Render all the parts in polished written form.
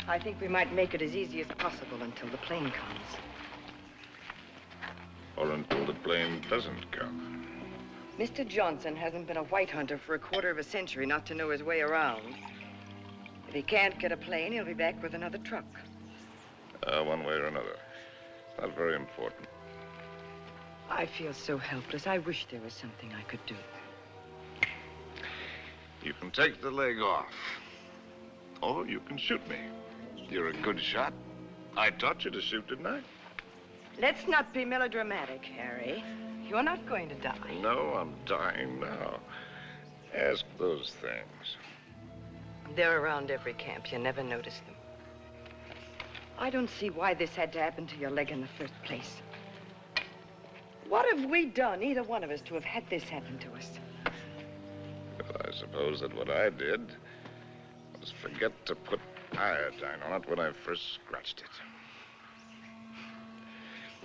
I think we might make it as easy as possible until the plane comes. Or until the plane doesn't come. Mr. Johnson hasn't been a white hunter for a quarter of a century not to know his way around. If he can't get a plane, he'll be back with another truck. One way or another. Not very important. I feel so helpless. I wish there was something I could do. You can take the leg off. Or you can shoot me. You're a good shot. I taught you to shoot, didn't I? Let's not be melodramatic, Harry. You're not going to die. No, I'm dying now. Ask those things. They're around every camp. You never notice them. I don't see why this had to happen to your leg in the first place. What have we done, either one of us, to have had this happen to us? Well, I suppose that what I did was forget to put iodine on it when I first scratched it.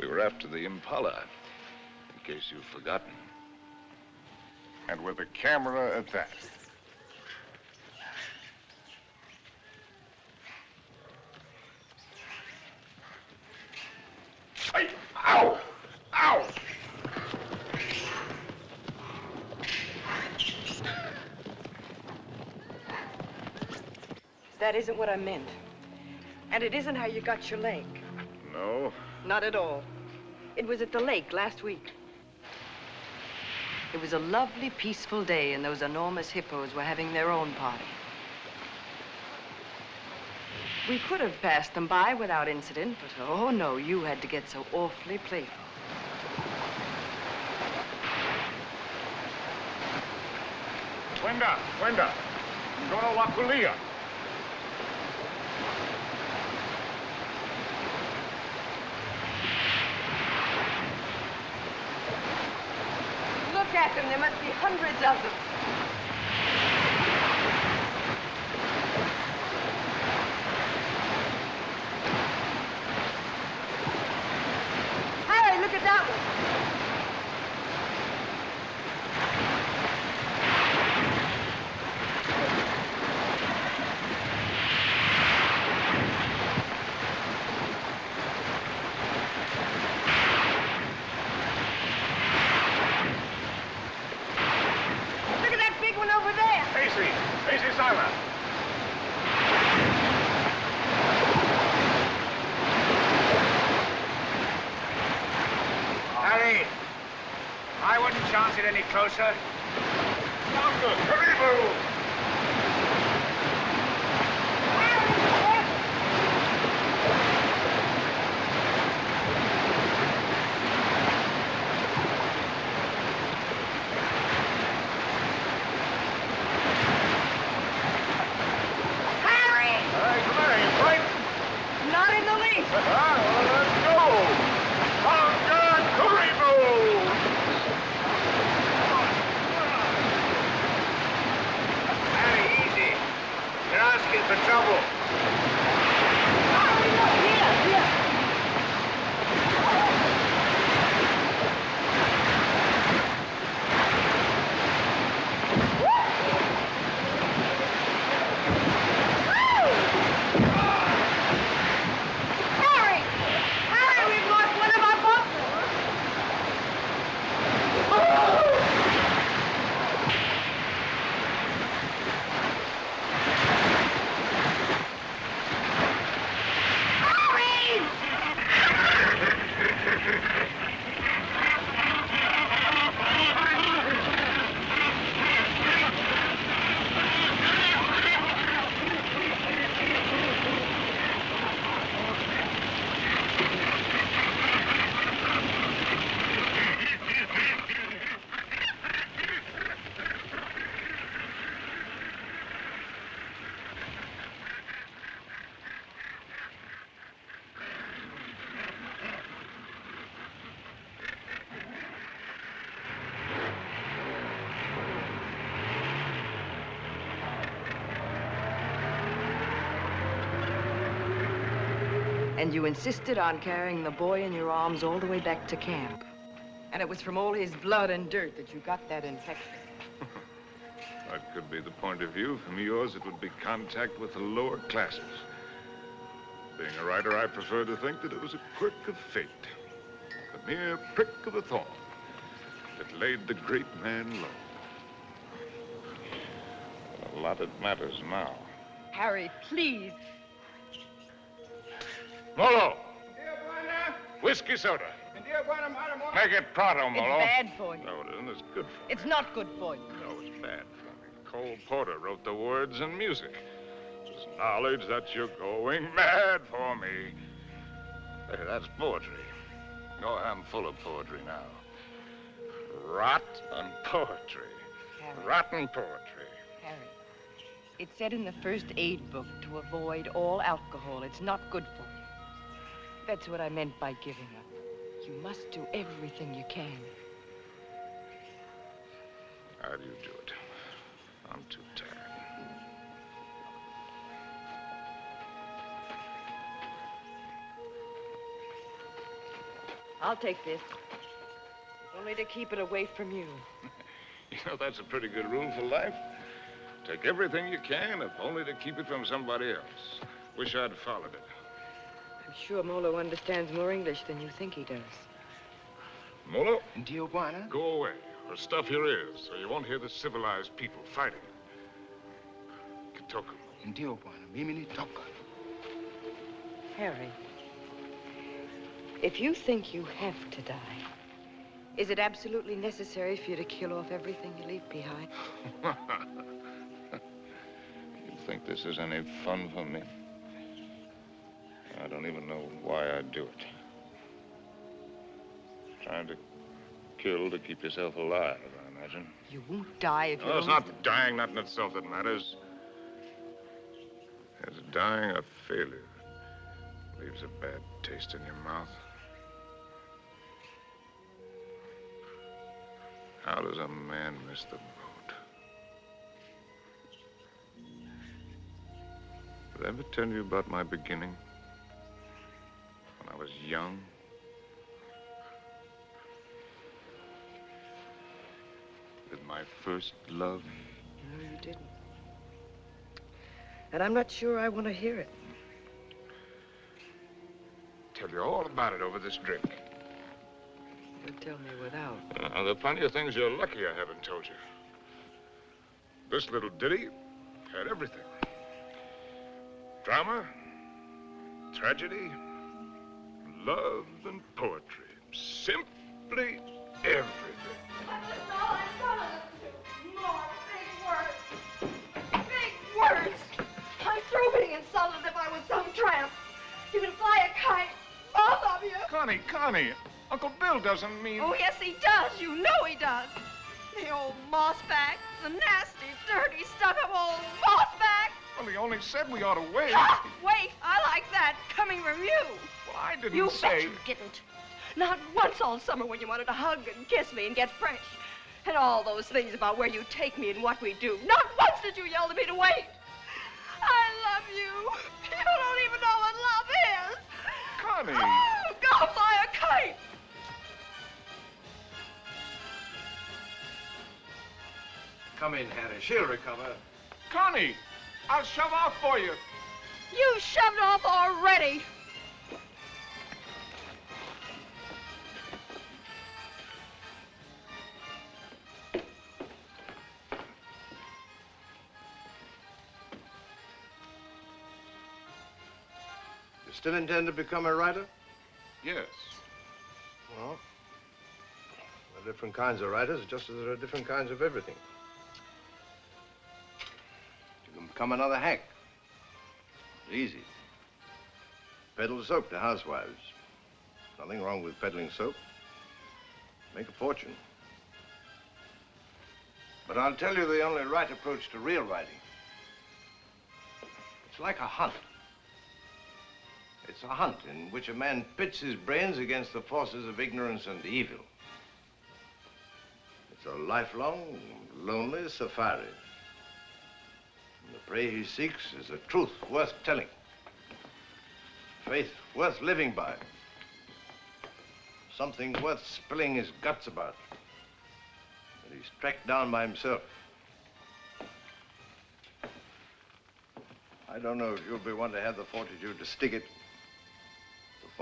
We were after the Impala, in case you've forgotten. And with a camera at that. Hey! Ow! Ow! That isn't what I meant. And it isn't how you got your leg. No? Not at all. It was at the lake last week. It was a lovely, peaceful day, and those enormous hippos were having their own party. We could have passed them by without incident, but oh no, you had to get so awfully playful. Wenda, Ndoro wa kulia. Look at them, there must be hundreds of them. Harry, look at that one. Closer. And you insisted on carrying the boy in your arms all the way back to camp. And it was from all his blood and dirt that you got that infection. That could be the point of view. From yours, it would be contact with the lower classes. Being a writer, I prefer to think that it was a quirk of fate. The mere prick of a thorn that laid the great man low. A lot it matters now. Harry, please. Molo! Whiskey soda. Make it pronto, Molo. It's bad for you. No, it isn't. It's good for me. It's not good for you. No, it's bad for me. Cole Porter wrote the words and music. It's knowledge that you're going mad for me. Hey, that's poetry. Oh, I'm full of poetry now. Rotten poetry. Harry. Rotten poetry. Harry, it said in the first aid book to avoid all alcohol. It's not good for you. That's what I meant by giving up. You must do everything you can. How do you do it? I'm too tired. I'll take this. Only to keep it away from you. You know, that's a pretty good rule for life. Take everything you can, if only to keep it from somebody else. Wish I'd followed it. I'm sure Molo understands more English than you think he does. Molo? Tijuana? Go away, or stuff your ears, so you won't hear the civilized people fighting. Kitoku. Tijuana, mimi toka. Harry, if you think you have to die, is it absolutely necessary for you to kill off everything you leave behind? You think this is any fun for me? I don't even know why I do it. Trying to kill to keep yourself alive, I imagine. You won't die if you Well, it's don't... not dying, not in itself that matters. It's dying a failure. Leaves a bad taste in your mouth. How does a man miss the boat? Did I ever tell you about my beginning? When I was young? With my first love? No, you didn't. And I'm not sure I want to hear it. Tell you all about it over this drink. You'll tell me without. There are plenty of things you're lucky I haven't told you. This little ditty had everything. Drama, tragedy, love, and poetry. Simply everything. That's all I want to do. More big words. Big words. I'm through being insulted as if I was some tramp. You can fly a kite, both of you. Connie, Uncle Bill doesn't mean... Oh, yes, he does. You know he does. The old mossback, the nasty, dirty, stuck-up old mossback. Well, he only said we ought to wait. Ah, wait, I like that, coming from you. Well, I didn't You say... bet you didn't. Not once all summer when you wanted to hug and kiss me and get fresh. And all those things about where you take me and what we do. Not once did you yell to me to wait. I love you. You don't even know what love is. Connie. Oh, go fly a kite. Come in, Harry. She'll recover. Connie, I'll shove off for you. You shoved off already. You still intend to become a writer? Yes. Well, there are different kinds of writers, just as there are different kinds of everything. You can become another hack. It's easy. Peddle soap to housewives. Nothing wrong with peddling soap. Make a fortune. But I'll tell you the only right approach to real writing. It's like a hunt. It's a hunt in which a man pits his brains against the forces of ignorance and evil. It's a lifelong, lonely safari. And the prey he seeks is a truth worth telling. Faith worth living by. Something worth spilling his guts about. That he's tracked down by himself. I don't know if you'll be one to have the fortitude to stick it.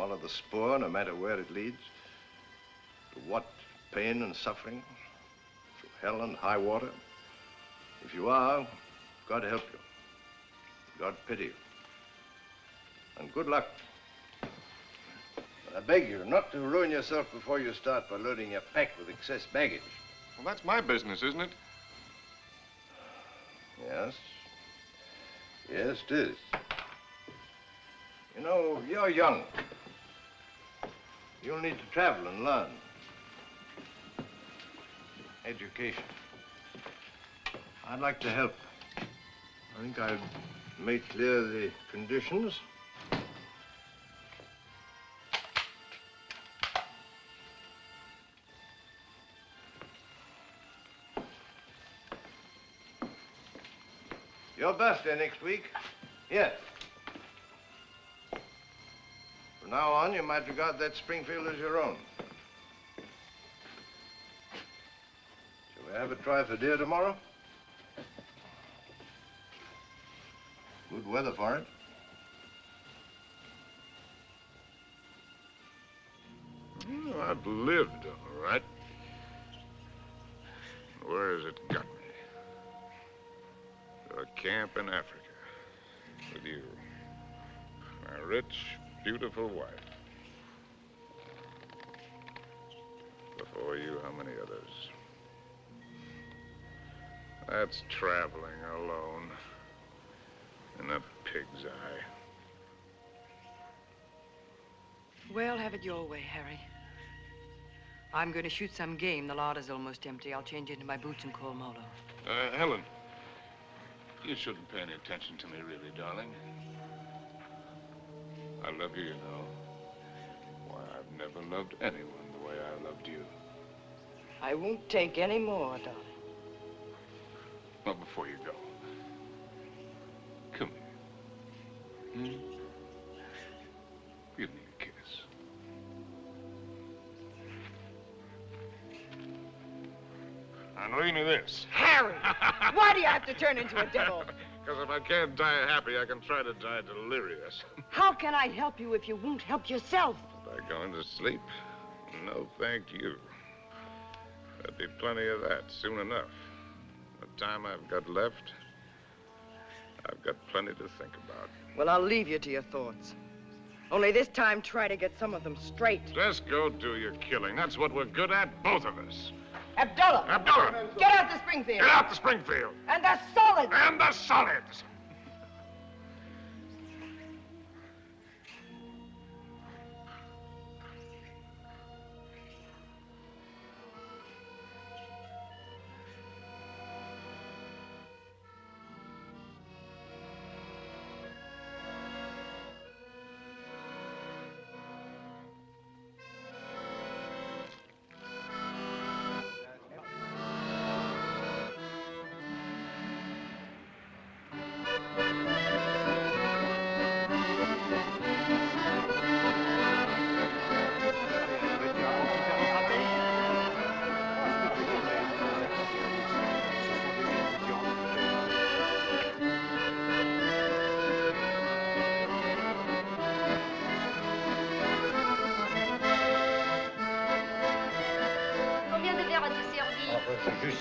follow the spoor no matter where it leads? To what pain and suffering? Through hell and high water? If you are, God help you. God pity you. And good luck. But I beg you not to ruin yourself before you start by loading your pack with excess baggage. Well, that's my business, isn't it? Yes. Yes, it is. You know, you're young. You'll need to travel and learn. Education. I'd like to help. I think I've made clear the conditions. Your birthday next week. Here. From now on, you might regard that Springfield as your own. Shall we have a try for deer tomorrow? Good weather for it. Well, I've lived, all right. Where has it got me? To a camp in Africa with you. My rich, beautiful wife. Before you, how many others? That's traveling alone in a pig's eye. Well, have it your way, Harry. I'm going to shoot some game. The larder's almost empty. I'll change into my boots and call Molo. Helen, you shouldn't pay any attention to me, really, darling. I love you, you know. Why, I've never loved anyone the way I loved you. I won't take any more, darling. Well, before you go, come here. Give me a kiss. And leave me this. Harry! Why do you have to turn into a devil? Because if I can't die happy, I can try to die delirious. How can I help you if you won't help yourself? By going to sleep? No, thank you. There'll be plenty of that soon enough. The time I've got left, I've got plenty to think about. Well, I'll leave you to your thoughts. Only this time, try to get some of them straight. Just go do your killing. That's what we're good at, both of us. Abdullah! Abdullah! Get out to Springfield! Get out to Springfield! And the solids! And the solids!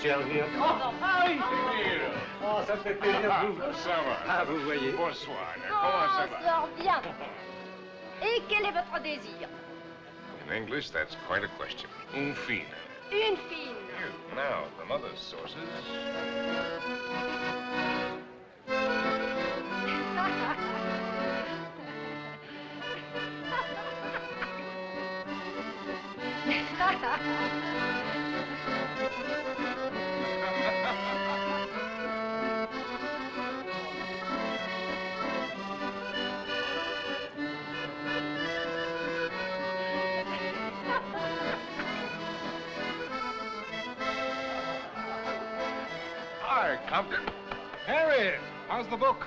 Servir. Oh, Harry! Oh, ça me fait plaisir de vous. Ça va. Ah, vous voyez. Bonsoir. Comment ça va? Sort bien. Et quel est votre désir? In English, that's quite a question. Un fine. Une fine. You. Now, from other sources. Hi, Compton. Harry, how's the book?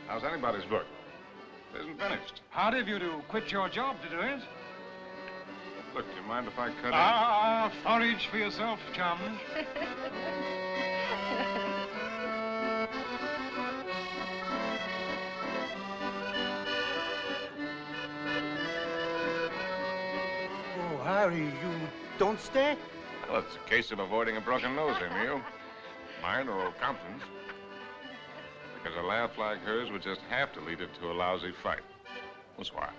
How's anybody's book? It isn't finished. Hard of you to quit your job to do it. Look, do you mind if I cut Forage for yourself, chum. Harry, you don't stay? Well, it's a case of avoiding a broken nose, Emil. Mine or old Compton's. Because a laugh like hers would just have to lead it to a lousy fight. That's why.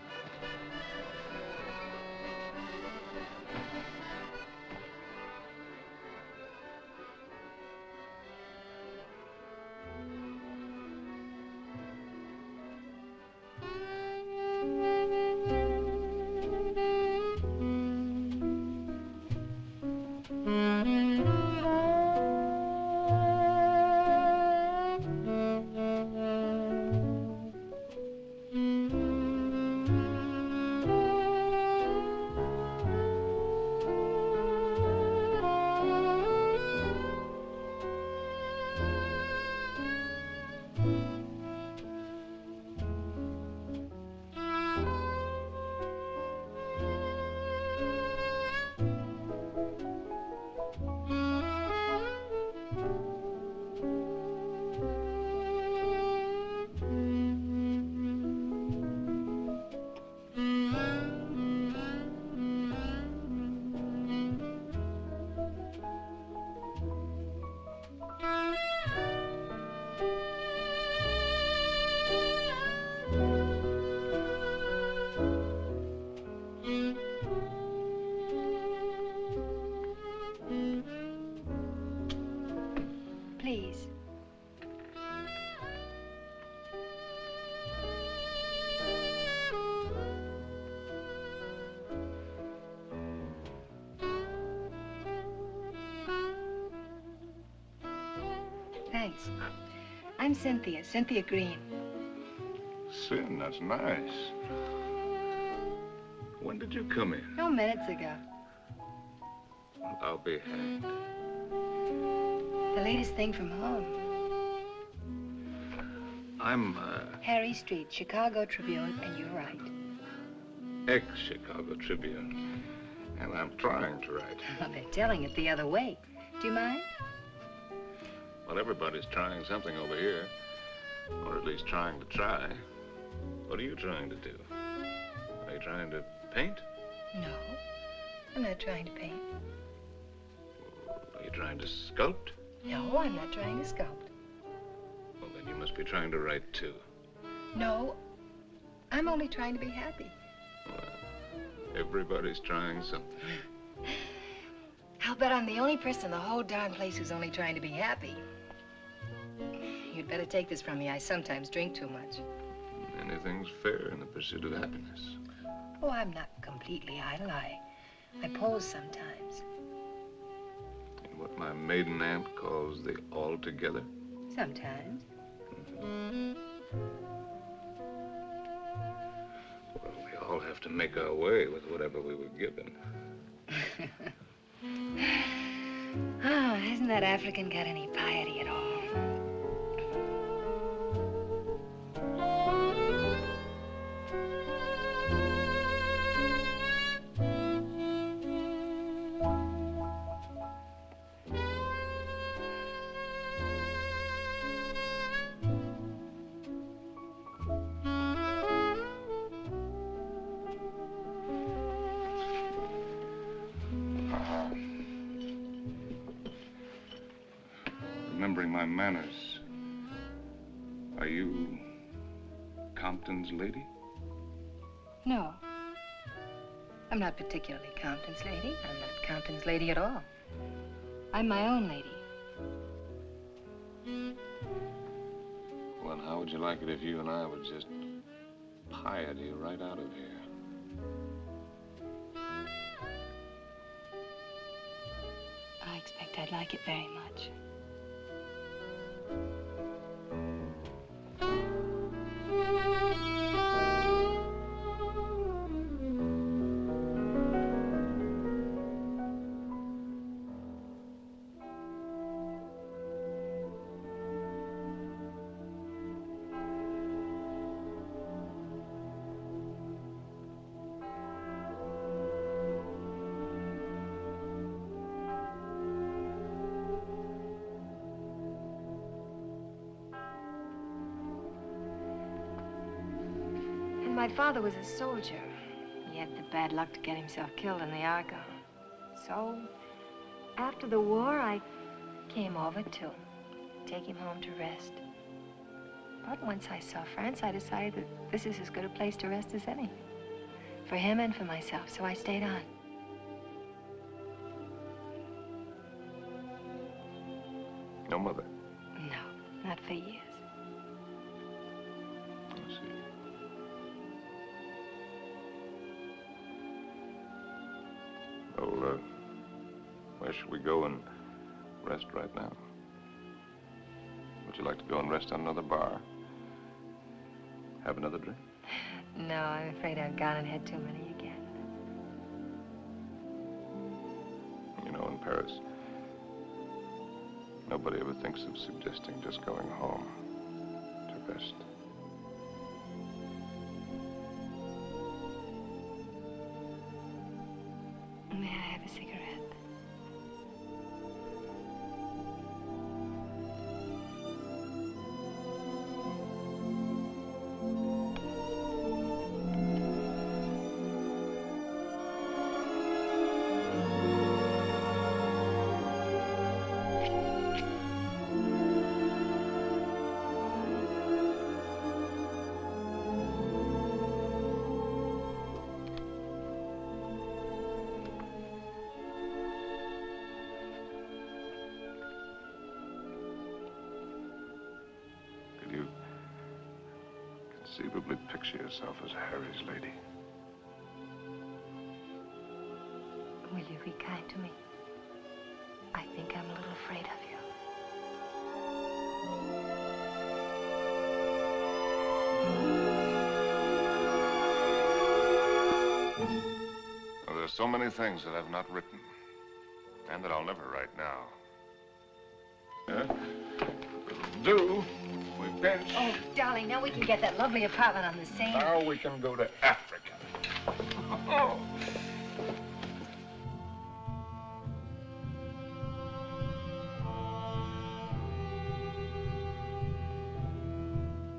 Please. Thanks. I'm Cynthia Green. Sin, that's nice. When did you come in? No, minutes ago. Well, I'll be hanged. The latest thing from home. I'm, Harry Street, Chicago Tribune, and you're right. ex-Chicago Tribune. And I'm trying to write. Well, they're telling it the other way. Do you mind? Well, everybody's trying something over here. Or at least trying to try. What are you trying to do? Are you trying to paint? No, I'm not trying to paint. Are you trying to sculpt? No, I'm not trying to sculpt. Well, then you must be trying to write, too. No, I'm only trying to be happy. Well, everybody's trying something. I'll bet I'm the only person in the whole darn place who's only trying to be happy. You'd better take this from me. I sometimes drink too much. Anything's fair in the pursuit of happiness. Oh, I'm not completely idle. I pose sometimes. And what my maiden aunt calls the altogether? Sometimes. Well, we all have to make our way with whatever we were given. Oh, hasn't that African got any piety at all? Remembering my manners, are you Compton's lady? No. I'm not particularly Compton's lady. I'm not Compton's lady at all. I'm my own lady. Well, how would you like it if you and I would just piety right out of here? I expect I'd like it very much. My father was a soldier. He had the bad luck to get himself killed in the Argo. So, after the war, I came over to take him home to rest. But once I saw France, I decided that this is as good a place to rest as any. For him and for myself, so I stayed on. No mother? No, not for years. I see. Well, where should we go and rest right now? Would you like to go and rest on another bar? Have another drink? No, I'm afraid I've gone and had too many again. You know, in Paris, nobody ever thinks of suggesting just going home to rest. May I have a cigarette? Conceivably picture yourself as Harry's lady. Will you be kind to me? I think I'm a little afraid of you. Well, there's so many things that I've not written, and that I'll never write now. Do. We pinch. Oh, darling, now we can get that lovely apartment on the Seine. Now we can go to Africa. Oh.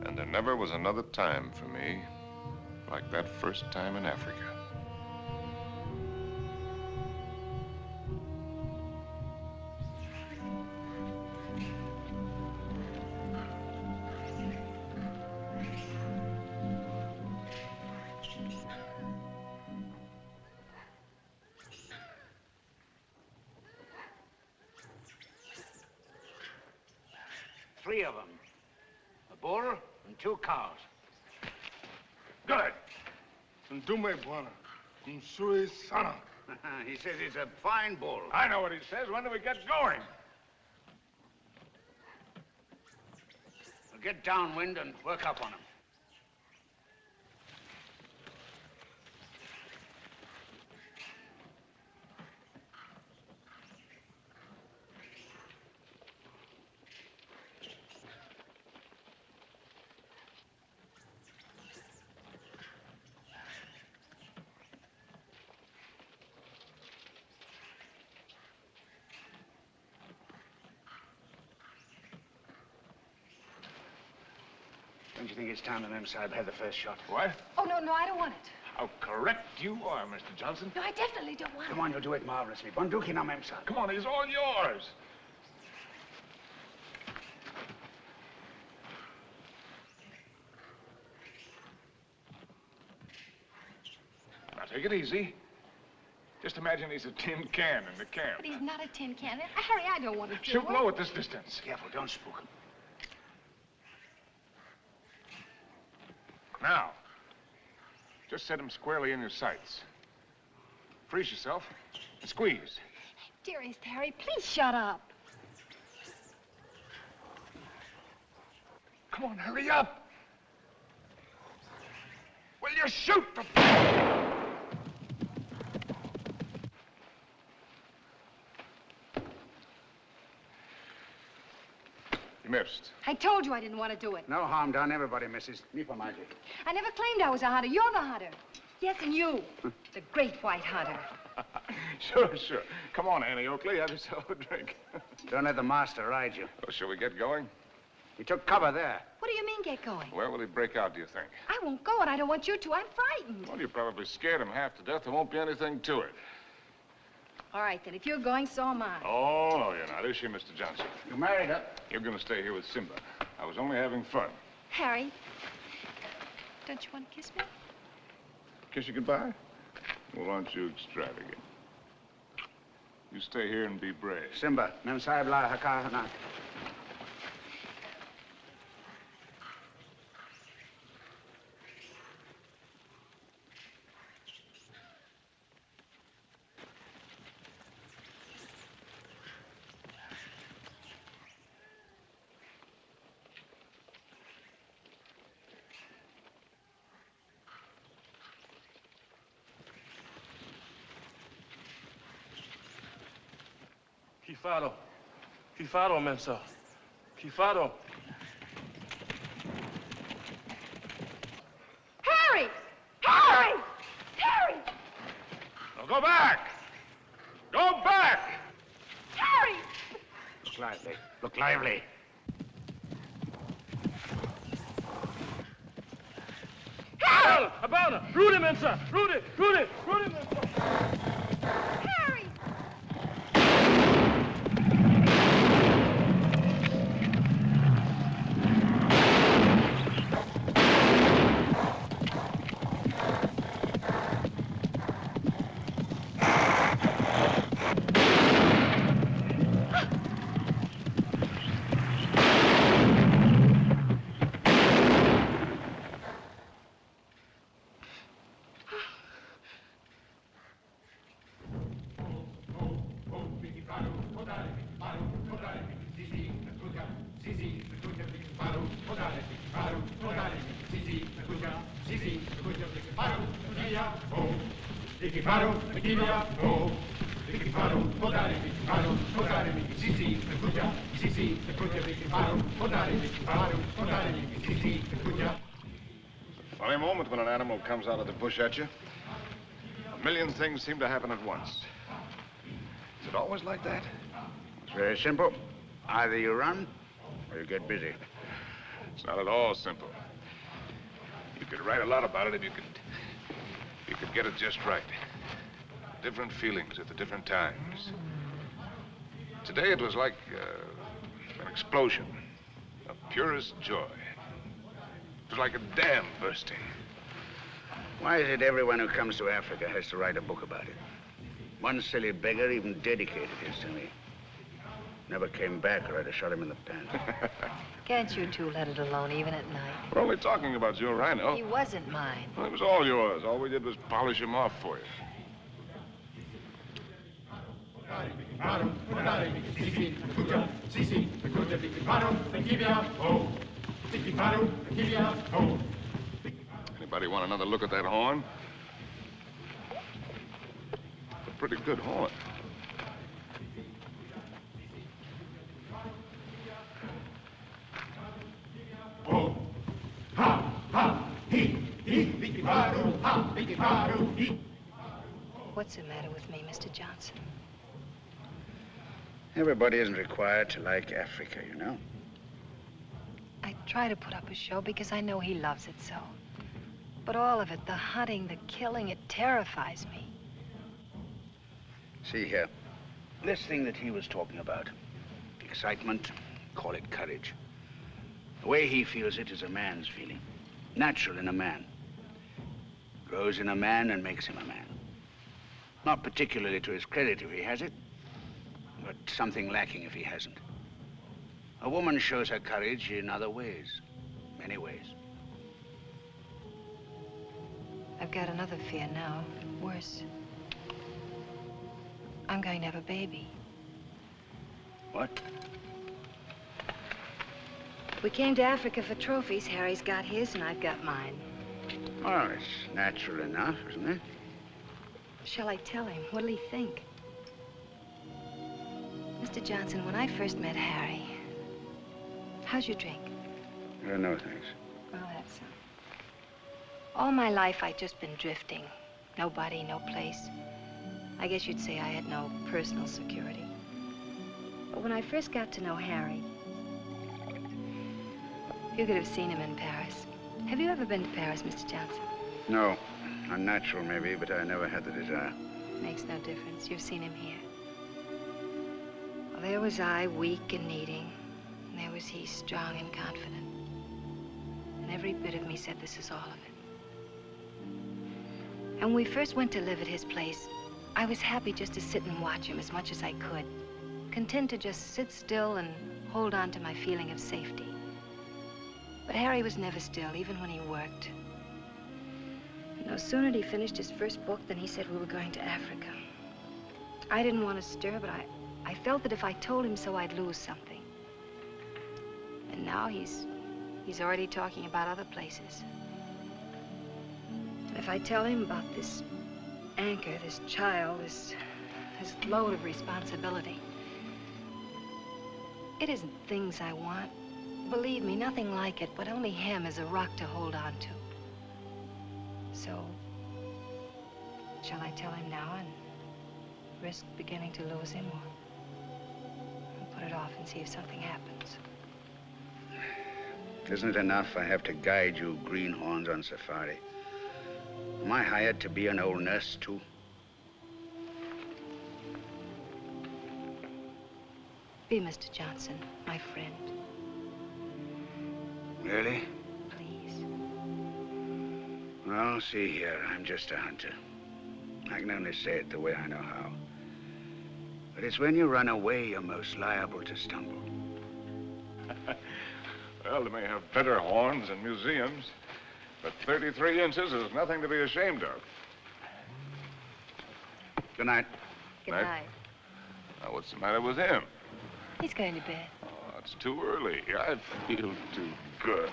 And there never was another time for me like that first time in Africa. Three of them. A bull and 2 cows. Good. Ndume bwana. Msui sana. He says he's a fine bull. I know what he says. When do we get going? We'll get downwind and work up on him. Don't you think it's time the Mem Sahib had the first shot? What? Oh, no, I don't want it. How correct you are, Mr. Johnson. No, I definitely don't want it. Come on, you'll do it marvelously. Bunduki na Mem Sahib. Come on, he's all yours. Now, take it easy. Just imagine he's a tin can in the camp. But he's not a tin can. Harry, I don't want to do Shoot it. low at this distance. Careful, don't spook him. Now, just set him squarely in your sights. Freeze yourself and squeeze. Dearest Harry, please shut up. Come on, hurry up. Will you shoot the... You missed. I told you I didn't want to do it. No harm done. Everybody misses. Me for magic. I never claimed I was a hunter. You're the hunter. Yes, and you, the great white hunter. Sure. Come on, Annie Oakley. Have yourself a drink. Don't let the master ride you. Well, shall we get going? He took cover there. What do you mean, get going? Where will he break out, do you think? I won't go, and I don't want you to. I'm frightened. Well, you probably scared him half to death. There won't be anything to it. All right, then. If you're going, so am I. Oh, no, you're not. Is she, Mr. Johnson? You married her? You're going to stay here with Simba. I was only having fun. Harry, don't you want to kiss me? Kiss you goodbye? Well, aren't you extravagant? You stay here and be brave. Simba, mem sahib la haka na. Kifado. Kifado, Mensa. Kifado. Harry! Harry! Harry! Now go back! Go back! Harry! Look lively. Look lively. Hell! Abana! Rudy, Mensa! Rudy! Rudy! Rudy, Mensa! Harry! Funny moment when an animal comes out of the bush at you. A million things seem to happen at once. Is it always like that? It's very simple. Either you run or you get busy. It's not at all simple. You could write a lot about it if you could get it just right. Different feelings at the different times. Today it was like an explosion of purest joy. It was like a dam bursting. Why is it everyone who comes to Africa has to write a book about it? One silly beggar even dedicated his to me. Never came back or I'd have shot him in the pants. Can't you two let it alone, even at night? We're only talking about your rhino. He wasn't mine. Well, it was all yours. All we did was polish him off for you. Anybody want another look at that horn? It's a pretty good horn. What's the matter with me, Mr. Johnson? Everybody isn't required to like Africa, you know. I try to put up a show because I know he loves it so. But all of it, the hunting, the killing, it terrifies me. See here, this thing that he was talking about, excitement, call it courage. The way he feels it is a man's feeling, natural in a man. Grows in a man and makes him a man. Not particularly to his credit if he has it, but something lacking if he hasn't. A woman shows her courage in other ways, many ways. I've got another fear now, worse. I'm going to have a baby. What? We came to Africa for trophies. Harry's got his and I've got mine. Well, it's natural enough, isn't it? Shall I tell him? What'll he think? Mr. Johnson, when I first met Harry, how's your drink? No, thanks. Well, that's some. All my life, I'd just been drifting. Nobody, no place. I guess you'd say I had no personal security. But when I first got to know Harry, You could have seen him in Paris. Have you ever been to Paris, Mr. Johnson? No. Unnatural, maybe, but I never had the desire. Makes no difference. You've seen him here. Well, there was I, weak and needing. And there was he, strong and confident. And every bit of me said this is all of it. And when we first went to live at his place, I was happy just to sit and watch him as much as I could. Content to just sit still and hold on to my feeling of safety. But Harry was never still, even when he worked. No sooner had he finished his first book than he said we were going to Africa. I didn't want to stir, but I felt that if I told him so, I'd lose something. And now he's already talking about other places. And if I tell him about this anchor, this child, this load of responsibility, it isn't things I want. Believe me, nothing like it, but only him as a rock to hold on to. So, shall I tell him now and risk beginning to lose him, or put it off and see if something happens? Isn't it enough I have to guide you greenhorns on safari? Am I hired to be an old nurse, too? Be Mr. Johnson, my friend. Really? Please. Well, see here, I'm just a hunter. I can only say it the way I know how. But it's when you run away you're most liable to stumble. Well, they may have better horns in museums, but 33 inches is nothing to be ashamed of. Good night. Good night. Now, what's the matter with him? He's going to bed. Oh, it's too early. I feel too good.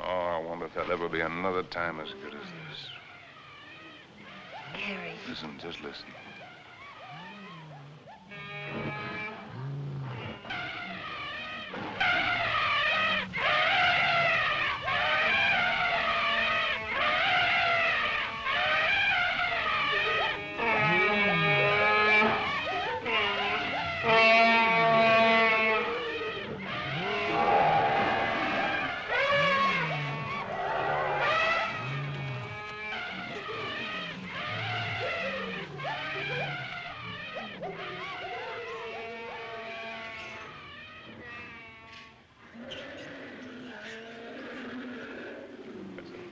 Oh, I wonder if there'll ever be another time as good as this. Harry. Listen, just listen.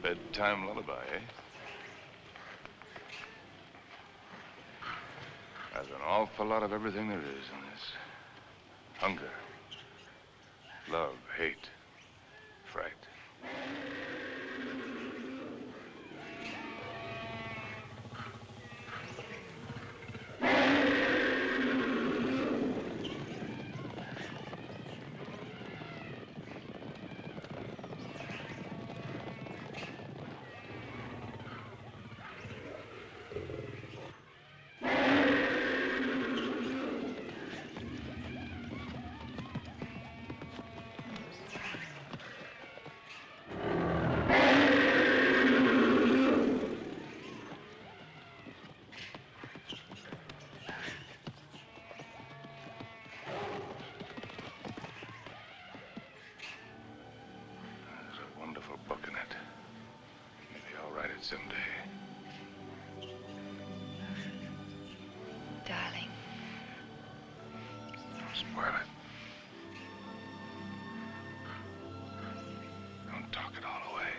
Bedtime lullaby, eh? There's an awful lot of everything there is in this. Hunger, love, hate, fright. Someday. Darling. Don't spoil it. Don't talk it all away.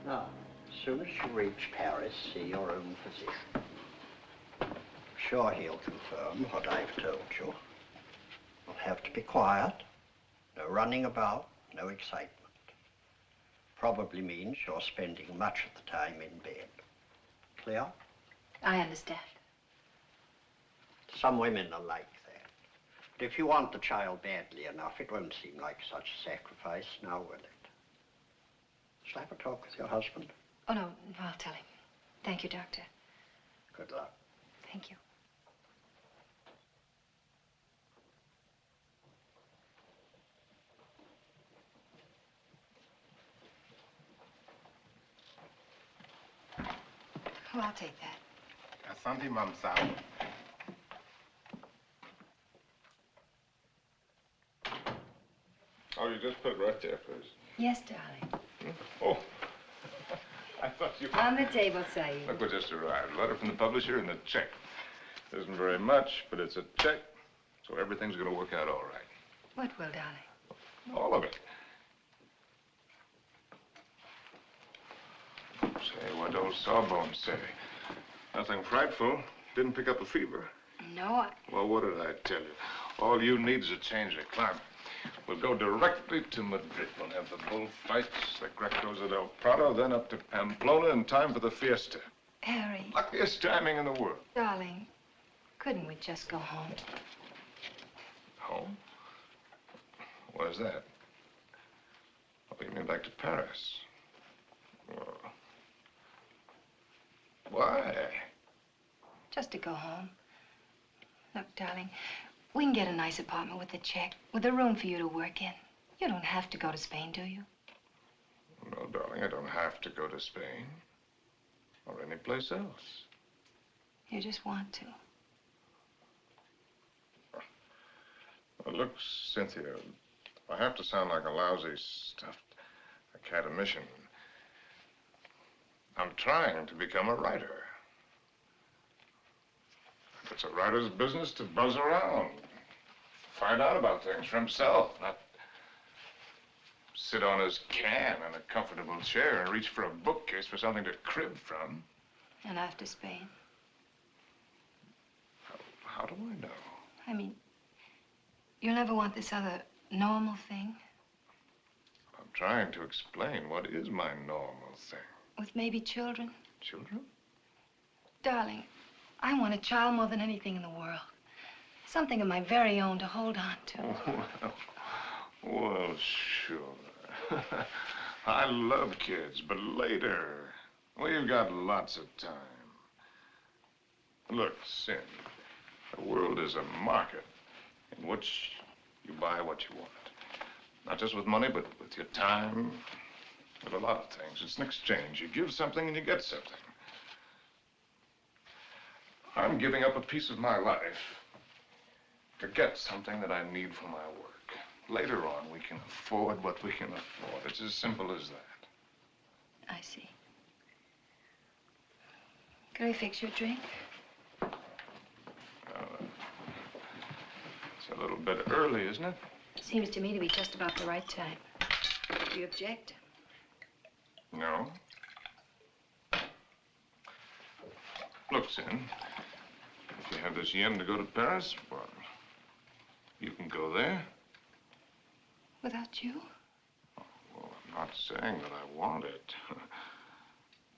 Now, as soon as you reach Paris, see your own physician. I'm sure he'll confirm what I've told you. You'll have to be quiet, no running about, no excitement. Probably means you're spending much of the time in bed. Clear? I understand. Some women are like that. But if you want the child badly enough, it won't seem like such a sacrifice, now will it? Shall I have a talk with your husband? Oh, no, I'll tell him. Thank you, Doctor. Good luck. Thank you. I'll take that. Asante, Mamsao. Oh, you just put it right there, please. Yes, darling. Oh, I thought you... On the table, Saeed. Look what just arrived. A letter from the publisher and a check. Isn't very much, but it's a check, so everything's going to work out all right. What will, darling? All of it. Say, what old Sawbones say? Nothing frightful. Didn't pick up a fever. No, Well, what did I tell you? All you need is a change of climate. We'll go directly to Madrid. We'll have the bullfights, the Grecos at El Prado, then up to Pamplona in time for the fiesta. Harry. Luckiest timing in the world. Darling, couldn't we just go home? Home? Where's that? Oh, you mean back to Paris? Oh. Why? Just to go home. Look, darling, we can get a nice apartment with a check, with a room for you to work in. You don't have to go to Spain, do you? No, darling, I don't have to go to Spain. Or any place else. You just want to. Well, look, Cynthia, I have to sound like a lousy, stuffed academician. I'm trying to become a writer. It's a writer's business to buzz around, find out about things for himself, not sit on his can in a comfortable chair and reach for a bookcase for something to crib from. And after Spain? How do I know? I mean, you'll never want this other normal thing? I'm trying to explain what is my normal thing. With maybe children? Children? Darling, I want a child more than anything in the world. Something of my very own to hold on to. Well, sure. I love kids, but later. We've got lots of time. Look, Sin, the world is a market in which you buy what you want. Not just with money, but with your time, with a lot of things. It's an exchange. You give something and you get something. I'm giving up a piece of my life to get something that I need for my work. Later on, we can afford what we can afford. It's as simple as that. I see. Can I fix your drink? It's a little bit early, isn't it? Seems to me to be just about the right time. Do you object? No. Look, Sin, if you have this yen to go to Paris, well, you can go there. Without you? Well, I'm not saying that I want it.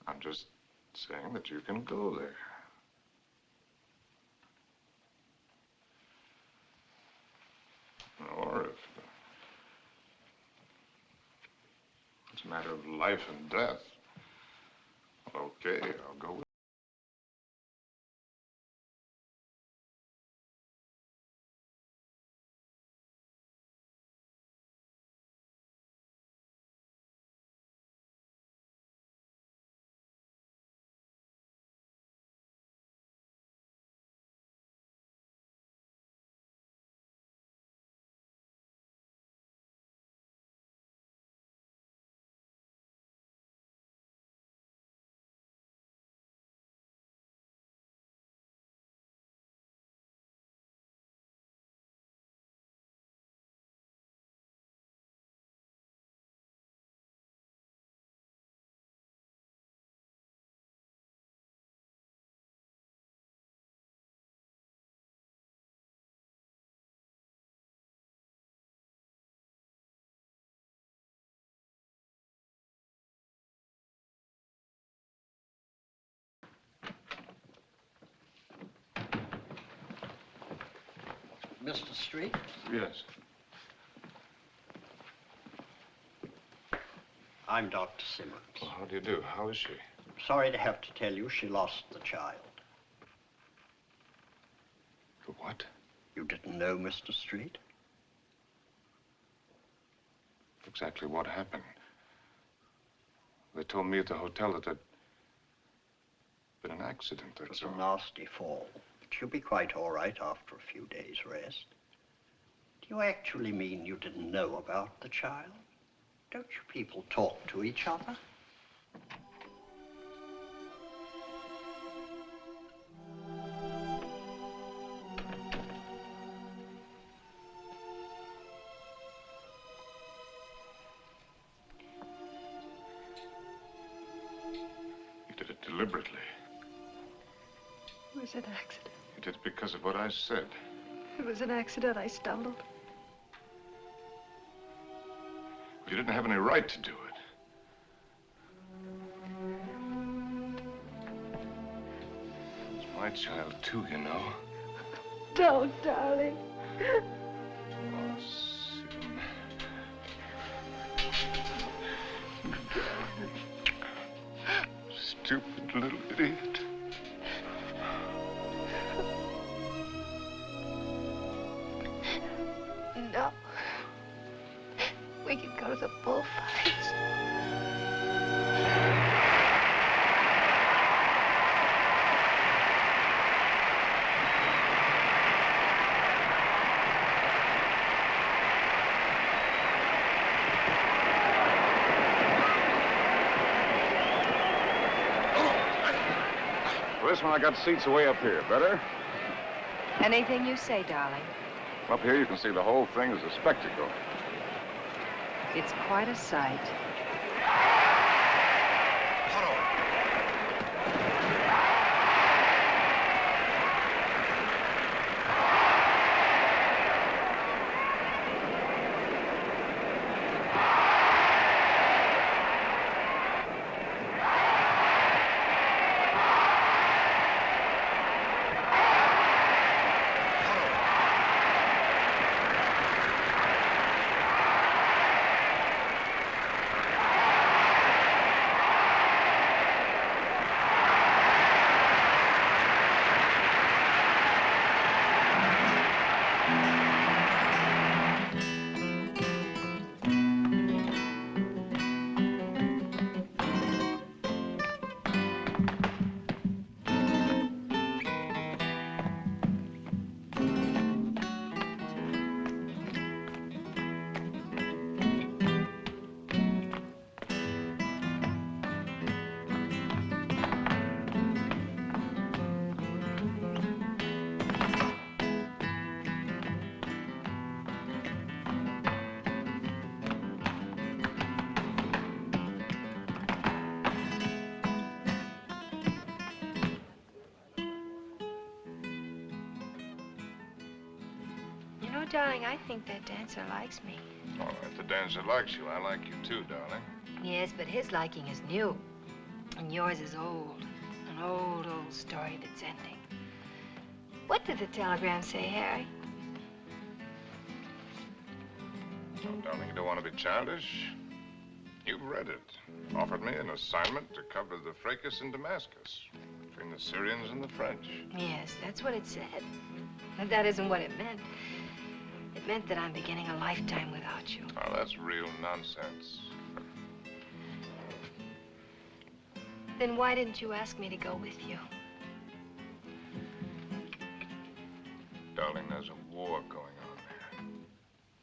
I'm just saying that you can go there. Or if it's a matter of life and death, well, okay, I'll go with it. Mr. Street? Yes. I'm Dr. Simmons. Well, how do you do? How is she? Sorry to have to tell you she lost the child. What? You didn't know, Mr. Street? Exactly what happened? They told me at the hotel that been an accident, It that's was all. a nasty fall, but you'll be quite all right after a few days' rest. Do you actually mean you didn't know about the child? Don't you people talk to each other? You did it deliberately. It was an accident. You did it because of what I said. It was an accident. I stumbled. You didn't have any right to do it. It's my child, too, you know. Don't, darling. Oh, Sim. Stupid little idiot. No. We could go to the bullfights. For this one, I got seats way up here. Better? Anything you say, darling. Up here, you can see the whole thing as a spectacle. It's quite a sight. Darling, I think that dancer likes me. Oh, if the dancer likes you, I like you too, darling. Yes, but his liking is new. And yours is old. An old, old story that's ending. What did the telegram say, Harry? Oh, darling, you don't want to be childish? You've read it. Offered me an assignment to cover the fracas in Damascus between the Syrians and the French. Yes, that's what it said. But that isn't what it meant. It meant that I'm beginning a lifetime without you. Oh, that's real nonsense. Then why didn't you ask me to go with you? Darling, there's a war going on there.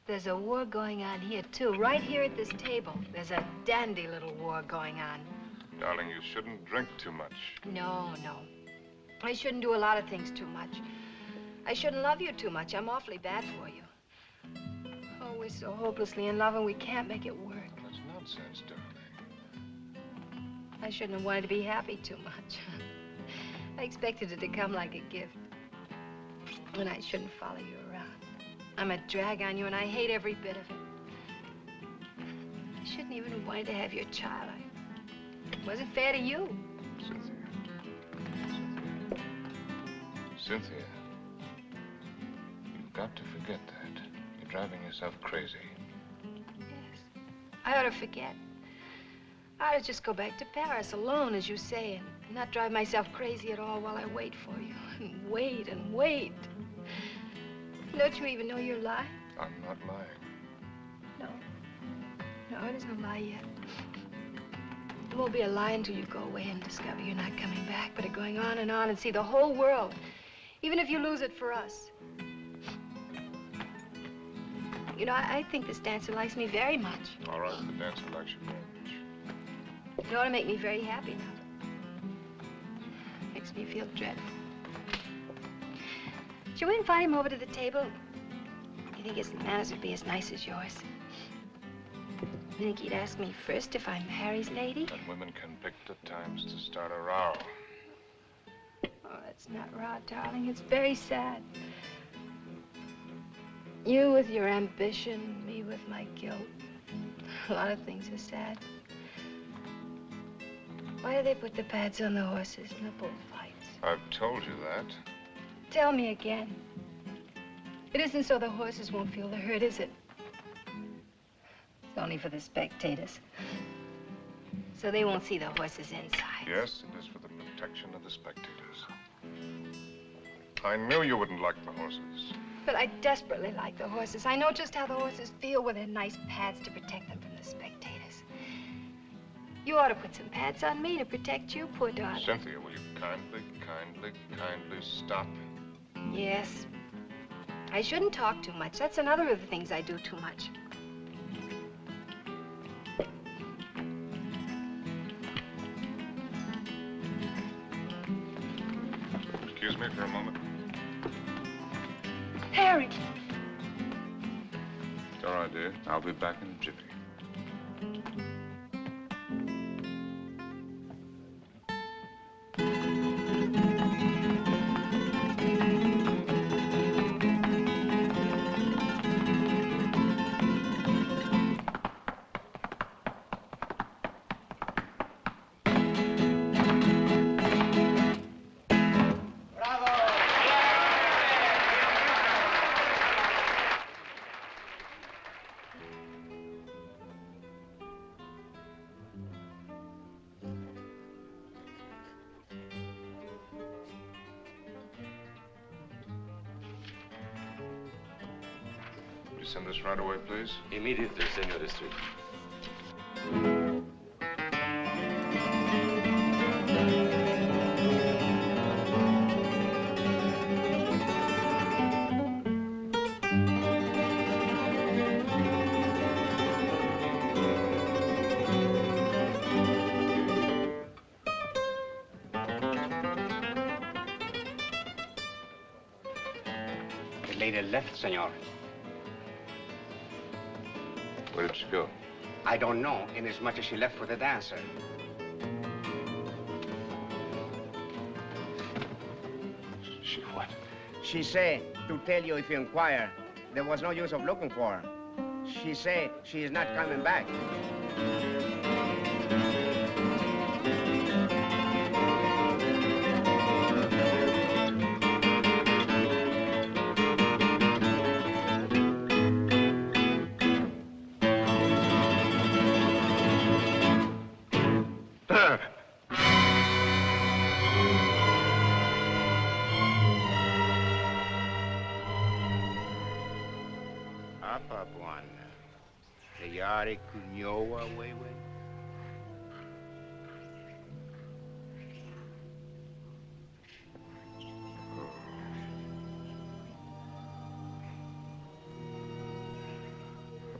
There's a war going on here, too. Right here at this table. There's a dandy little war going on. Darling, you shouldn't drink too much. No, no. I shouldn't do a lot of things too much. I shouldn't love you too much. I'm awfully bad for you. Oh, we're so hopelessly in love and we can't make it work. That's nonsense, darling. I shouldn't have wanted to be happy too much. I expected it to come like a gift. And I shouldn't follow you around. I'm a drag on you and I hate every bit of it. I shouldn't even have wanted to have your child. It wasn't fair to you. Cynthia. Cynthia. You've got to forget that. You're driving yourself crazy. Yes. I ought to forget. I ought to just go back to Paris alone, as you say, and not drive myself crazy at all while I wait for you. And wait and wait. Don't you even know you're lying? I'm not lying. No. No, it isn't a lie yet. There won't be a lie until you go away and discover you're not coming back, but are going on and see the whole world, even if you lose it for us. You know, I think this dancer likes me very much. All right, the dancer likes you very much. It ought to make me very happy now. Makes me feel dreadful. Shall we invite him over to the table? You think his manners would be as nice as yours? You think he'd ask me first if I'm Harry's lady? And women can pick the times to start a row. Oh, that's not raw, darling. It's very sad. You with your ambition, me with my guilt. A lot of things are sad. Why do they put the pads on the horses in the bullfights? I've told you that. Tell me again. It isn't so the horses won't feel the hurt, is it? It's only for the spectators. So they won't see the horses inside. Yes, it is for the protection of the spectators. I knew you wouldn't like the horses. But I desperately like the horses. I know just how the horses feel with their nice pads to protect them from the spectators. You ought to put some pads on me to protect you, poor darling. Cynthia, will you kindly stop? Yes. I shouldn't talk too much. That's another of the things I do too much. Excuse me for a moment. Harry! It's all right, dear. I'll be back in a jiffy. Send this right away, please. Immediately, Senor District. The lady left, senor. Where did she go? I don't know, inasmuch as she left with the dancer. She what? She say to tell you if you inquire, there was no use of looking for her. She say she is not coming back.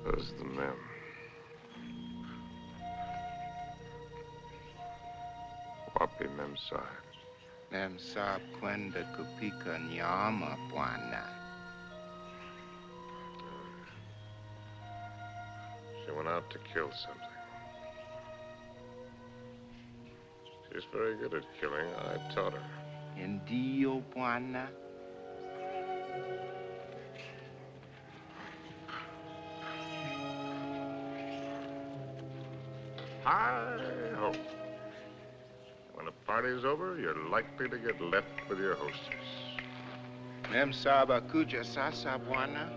There's the men. Wapi Memsahib. Memsahib kwenda kupika nyama, bwana. She went out to kill something. She's very good at killing. I taught her. Ndio, bwana. Hi-ho. When a party's over, you're likely to get left with your hostess. Memsahib akuja sasa, bwana.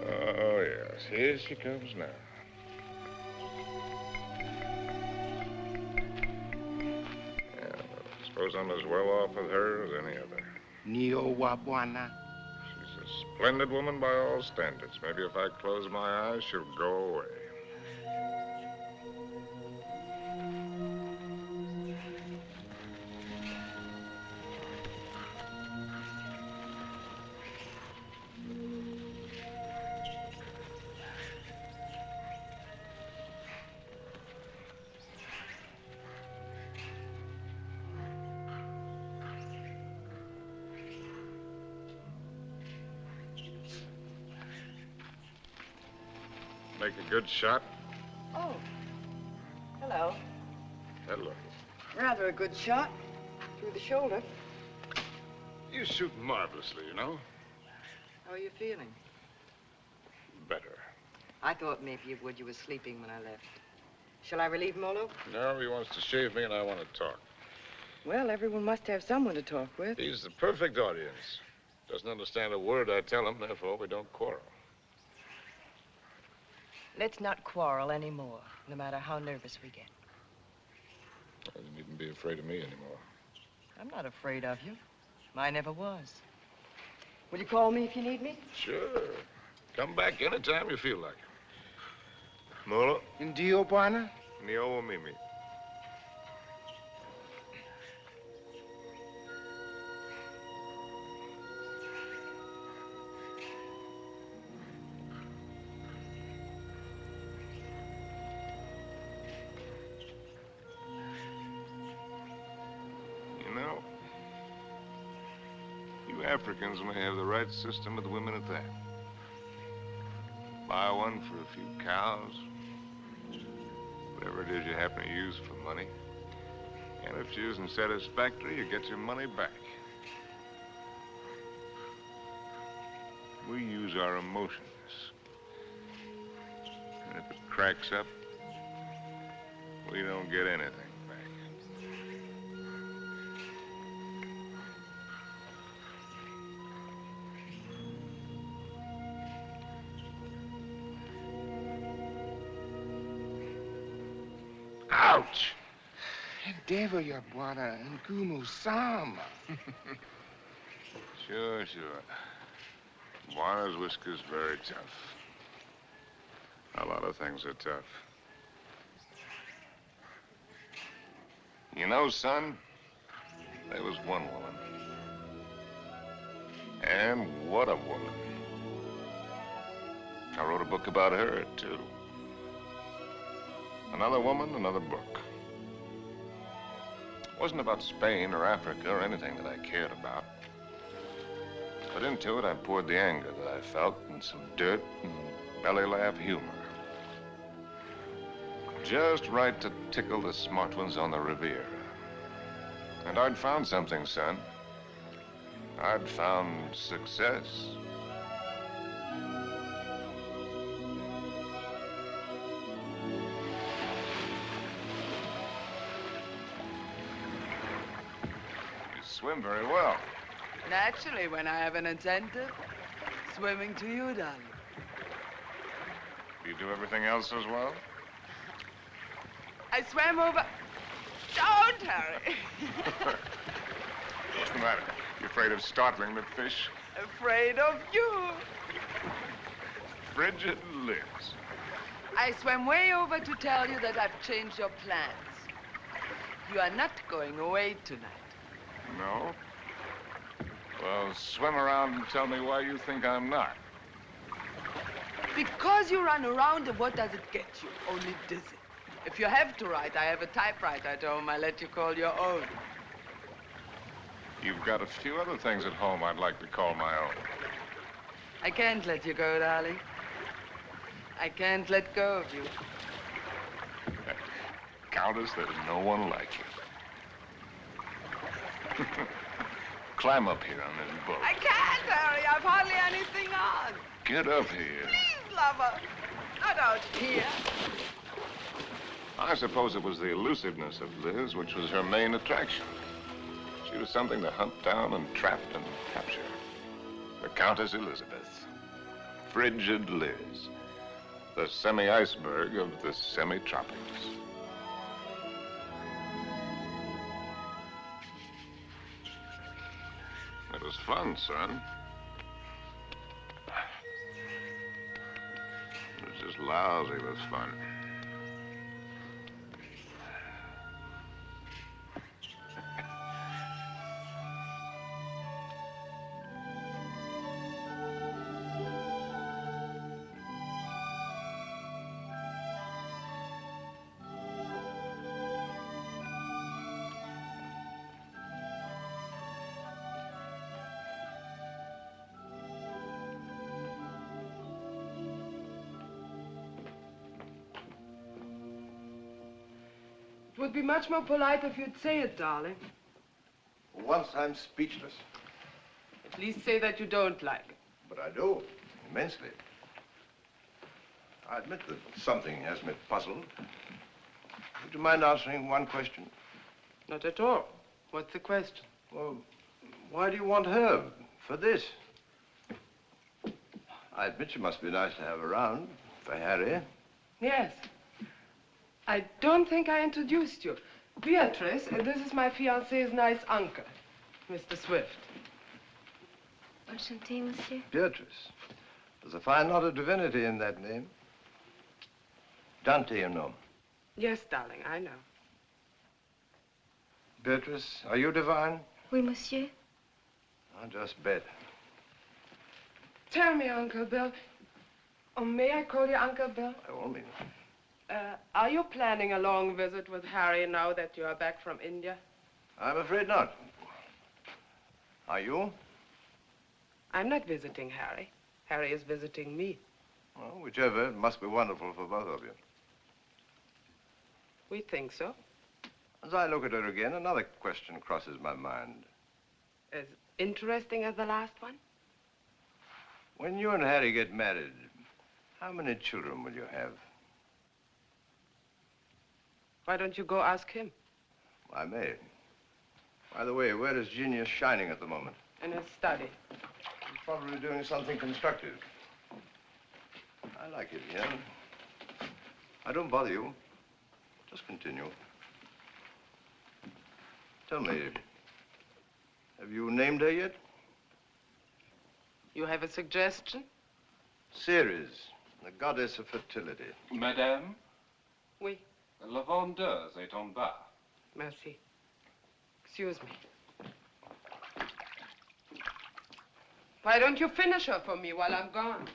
Oh, yes. Here she comes now. Yeah, I suppose I'm as well off with her as any other. Nio wa bwana. She's a splendid woman by all standards. Maybe if I close my eyes, she'll go away. Make a good shot? Oh. Hello. Hello. Rather a good shot. Through the shoulder. You shoot marvelously, you know. How are you feeling? Better. I thought maybe you would. You were sleeping when I left. Shall I relieve Molo? No, he wants to shave me and I want to talk. Well, everyone must have someone to talk with. He's the perfect audience. Doesn't understand a word I tell him, therefore we don't quarrel. Let's not quarrel anymore, no matter how nervous we get. You needn't be afraid of me anymore. I'm not afraid of you. I never was. Will you call me if you need me? Sure. Come back anytime you feel like it. Molo? Ndio, bwana? Nio mimi. You know, you Africans may have the right system with women at that. Buy one for a few cows, whatever it is you happen to use for money. And if she isn't satisfactory, you get your money back. We use our emotions. And if it cracks up, we don't get anything back. Ouch! Endeavor, ya bwana, ngumu sama. Sure. Juana's whisker's very tough. A lot of things are tough. You know, son, there was one woman. And what a woman. I wrote a book about her, too. Another woman, another book. It wasn't about Spain or Africa or anything that I cared about. But into it, I poured the anger that I felt and some dirt and belly laugh humor. Just right to tickle the smart ones on the Riviera. And I'd found something, son. I'd found success. You swim very well. Naturally, when I have an incentive, swimming to you, darling. Do you do everything else as well? I swam over... Don't, Harry. What's the matter? You afraid of startling the fish? Afraid of you. Frigid Liz. I swam way over to tell you that I've changed your plans. You are not going away tonight. No? Well, swim around and tell me why you think I'm not. Because you run around, and what does it get you? Only dizzy. If you have to write, I have a typewriter at home. I let you call your own. You've got a few other things at home I'd like to call my own. I can't let you go, darling. I can't let go of you. Countess, there's no one like you. Climb up here on this boat. I can't, Harry. I've hardly anything on. Get up here. Please, lover. Not out here. I suppose it was the elusiveness of Liz which was her main attraction. She was something to hunt down and trap and capture. The Countess Elizabeth. Frigid Liz. The semi-iceberg of the semi-tropics. It was fun, son. It was just lousy with fun. would be much more polite if you'd say it, darling. Once I'm speechless. At least say that you don't like it. But I do, immensely. I admit that something has me puzzled. Would you mind answering one question? Not at all. What's the question? Well, why do you want her for this? I admit she must be nice to have around for Harry. Yes. I don't think I introduced you. Beatrice, this is my fiancé's nice uncle, Mr. Swift. Enchantée, monsieur. Beatrice. There's a fine lot of divinity in that name. Dante, you know. Yes, darling, I know. Beatrice, are you divine? Oui, monsieur. I'll just bet. Tell me, Uncle Bill. Oh, may I call you Uncle Bill? By all means. Are you planning a long visit with Harry now that you are back from India? I'm afraid not. Are you? I'm not visiting Harry. Harry is visiting me. Well, whichever, it must be wonderful for both of you. We think so. As I look at her again, another question crosses my mind. As interesting as the last one? When you and Harry get married, how many children will you have? Why don't you go ask him? I may. By the way, where is Genius shining at the moment? In his study. He's probably doing something constructive. I like it here. I don't bother you. Just continue. Tell me, have you named her yet? You have a suggestion? Ceres, the goddess of fertility. Madame? Oui. La vendeuse est en bas. Merci. Excuse me. Why don't you finish her for me while I'm gone?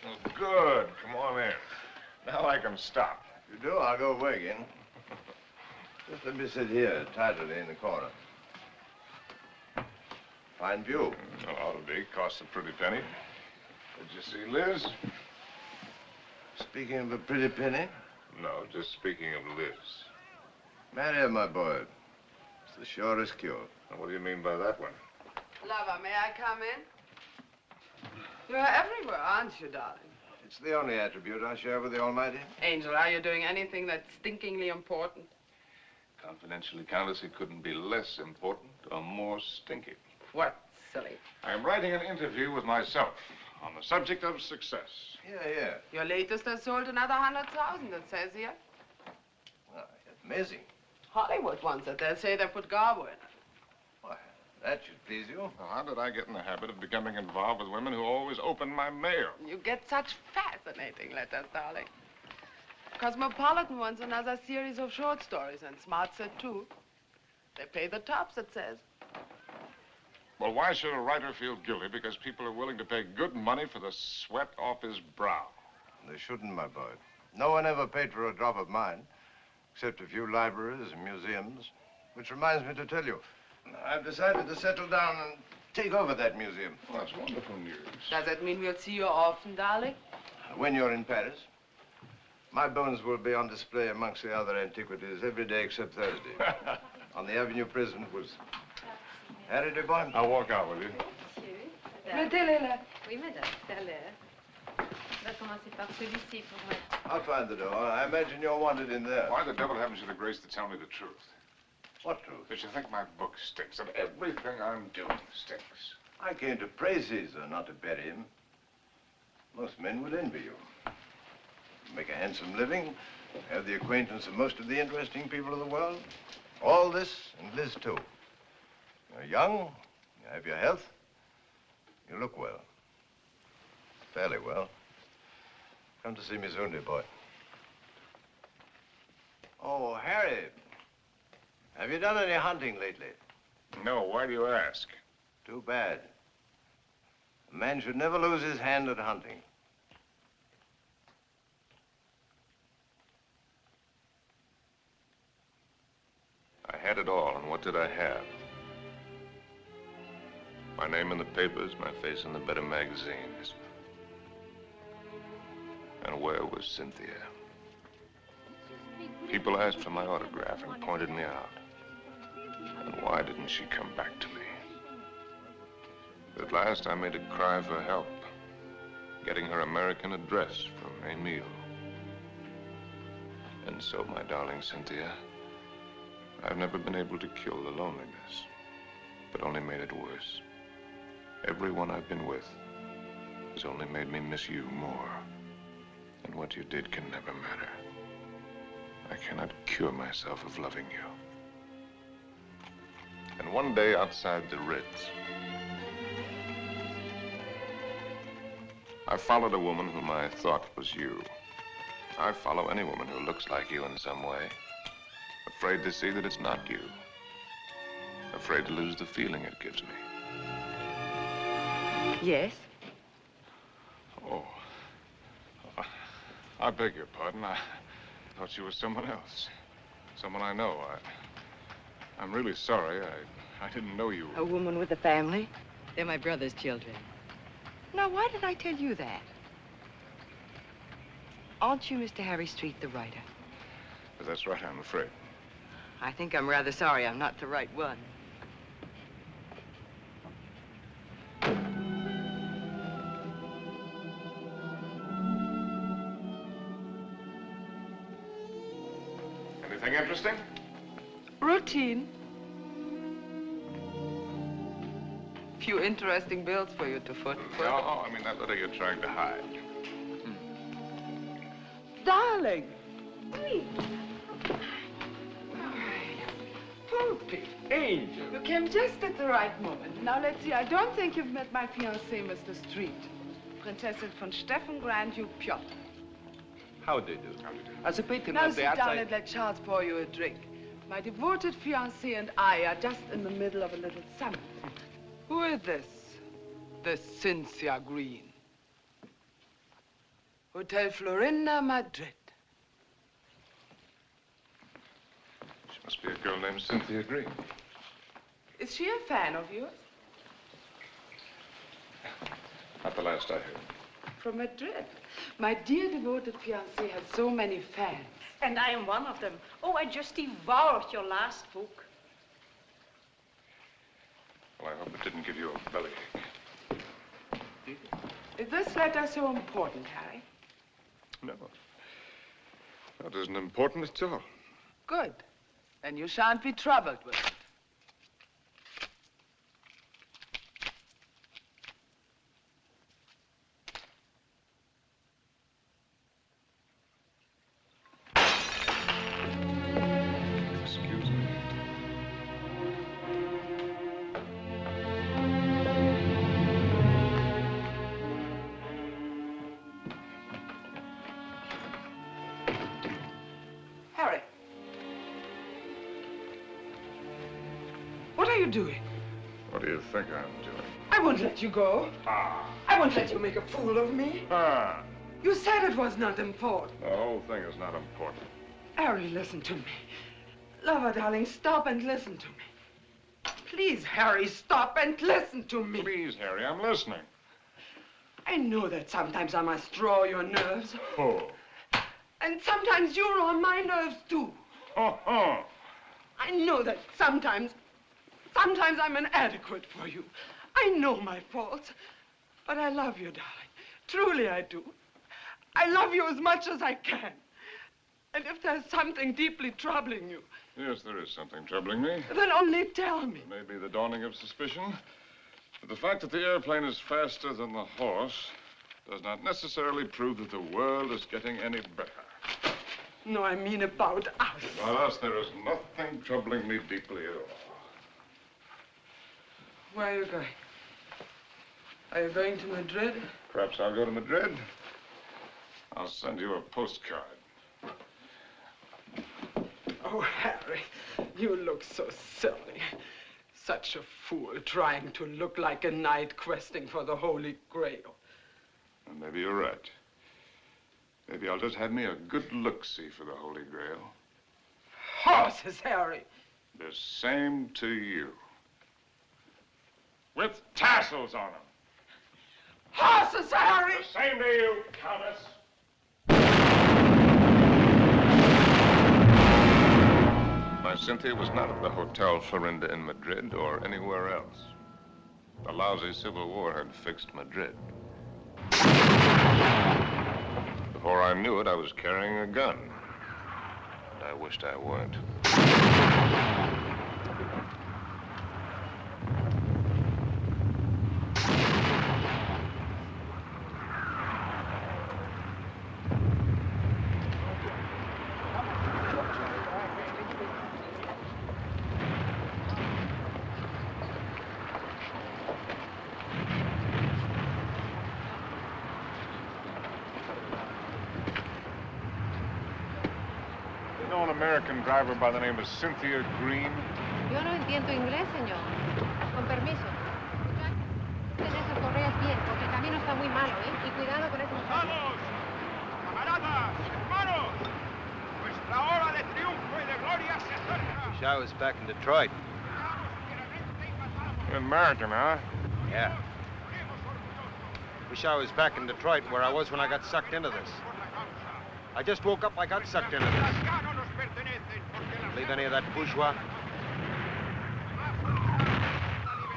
Oh, good. Come on in. Now I can stop. If you do, I'll go away again. Just let me sit here, tidily in the corner. Fine view. Oh, ought to be. Costs a pretty penny. Did you see Liz? Speaking of a pretty penny. No, just speaking of Liz. Marry her, my boy. It's the surest cure. Now, what do you mean by that one? Lover, may I come in? You're everywhere, aren't you, darling? It's the only attribute I share with the Almighty. Angel, are you doing anything that's stinkingly important? Confidentially, Countess, it couldn't be less important or more stinky. What, silly? I'm writing an interview with myself on the subject of success. Yeah. Your latest has sold another 100,000, it says here. Well, amazing. Hollywood wants it. They'll say they put Garbo in it. Why, that should please you. Well, how did I get in the habit of becoming involved with women who always open my mail? You get such fascinating letters, darling. Cosmopolitan wants another series of short stories, and Smart said too. They pay the tops, it says. Well, why should a writer feel guilty because people are willing to pay good money for the sweat off his brow? They shouldn't, my boy. No one ever paid for a drop of mine, except a few libraries and museums. Which reminds me to tell you, I've decided to settle down and take over that museum. Well, that's wonderful news. Does that mean we'll see you often, darling? When you're in Paris, my bones will be on display amongst the other antiquities every day except Thursday. On the Avenue Prison was Harry de Boy. I'll walk out with you. Mettez-les là. Oui, madame, tout à l'heure. On va commencer par celui-ci pour moi. I'll find the door. I imagine you're wanted in there. Why the devil haven't you the grace to tell me the truth? What truth? That you think my book stinks, and everything I'm doing stinks. I came to praise Caesar, not to bury him. Most men would envy you. Make a handsome living, have the acquaintance of most of the interesting people of the world. All this, and Liz too. You're young, you have your health, you look well. Fairly well. Come to see me soon, dear boy. Oh, Harry, have you done any hunting lately? No, why do you ask? Too bad. A man should never lose his hand at hunting. I had it all, and what did I have? My name in the papers, my face in the better magazines. And where was Cynthia? People asked for my autograph and pointed me out. And why didn't she come back to me? At last, I made a cry for help, getting her American address from Emile. And so, my darling Cynthia, I've never been able to kill the loneliness, but only made it worse. Everyone I've been with has only made me miss you more. And what you did can never matter. I cannot cure myself of loving you. And one day outside the Ritz, I followed a woman whom I thought was you. I follow any woman who looks like you in some way. Afraid to see that it's not you. Afraid to lose the feeling it gives me. Yes? Oh. I beg your pardon. I thought you were someone else. Someone I know. I'm really sorry. I didn't know you. A woman with a family? They're my brother's children. Now, why did I tell you that? Aren't you Mr. Harry Street, the writer? That's right, I'm afraid. I think I'm rather sorry I'm not the right one. Anything interesting? Routine. Few interesting bills for you to foot. No, I mean that letter you're trying to hide. Darling. Poopy. Angel. You came just at the right moment. Now, let's see. I don't think you've met my fiancé, Mr. Street. Prinzessin von Steffen, Grand Duke Piotr. How do you do? As a patron Now of the sit down outside... and let Charles pour you a drink. My devoted fiancé and I are just in the middle of a little summit. Who is this? This Cynthia Green. Hotel Florinda, Madrid. She must be a girl named Cynthia Green. Is she a fan of yours? Not the last I heard. From Madrid. My dear devoted fiancé has so many fans. And I am one of them. Oh, I just devoured your last book. Well, I hope it didn't give you a bellyache. Is this letter so important, Harry? No. That isn't important at all. Good. Then you shan't be troubled with it. Excuse me. Harry. What are you doing? What do you think I'm doing? I won't let you go. Ah. I won't let you make a fool of me. Ah. You said it was not important. The whole thing is not important. Harry, listen to me. Lover, darling, stop and listen to me. Please, Harry, stop and listen to me. Please, Harry, I'm listening. I know that sometimes I must draw your nerves. Oh. And sometimes you're on my nerves, too. Oh. I know that sometimes I'm inadequate for you. I know my faults. But I love you, darling. Truly, I do. I love you as much as I can. And if there's something deeply troubling you... Yes, there is something troubling me. Then only tell me. It may be the dawning of suspicion. But the fact that the airplane is faster than the horse does not necessarily prove that the world is getting any better. No, I mean about us. About us, there is nothing troubling me deeply at all. Where are you going? Are you going to Madrid? Perhaps I'll go to Madrid. I'll send you a postcard. Oh, Harry, you look so silly. Such a fool trying to look like a knight questing for the Holy Grail. Well, maybe you're right. Maybe I'll just have me a good look-see for the Holy Grail. Horses, Harry. The same to you. with tassels on them. Horses, Harry! The same to you, Countess. My Cynthia was not at the Hotel Florinda in Madrid or anywhere else. The lousy Civil War had fixed Madrid. Before I knew it, I was carrying a gun. And I wished I weren't. An American driver by the name of Cynthia Green. Yo no entiendo inglés, señor. Con permiso. Ten esas correas bien, porque el camino está muy malo, ¿eh? Y cuidado con esos... ¡Vamos! ¡Camaradas! ¡Hermanos! Nuestra hora de triunfo y de gloria se acerca. Wish I was back in Detroit. You're American, huh? Yeah. Wish I was back in Detroit where I was when I got sucked into this. I just woke up, I got sucked into this. Believe any of that bourgeois?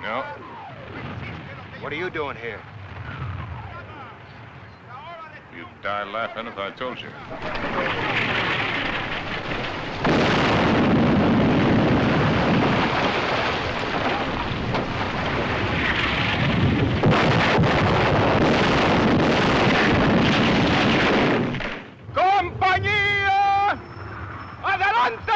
No. What are you doing here? You'd die laughing if I told you. ¡Compañía! ¡Adelante!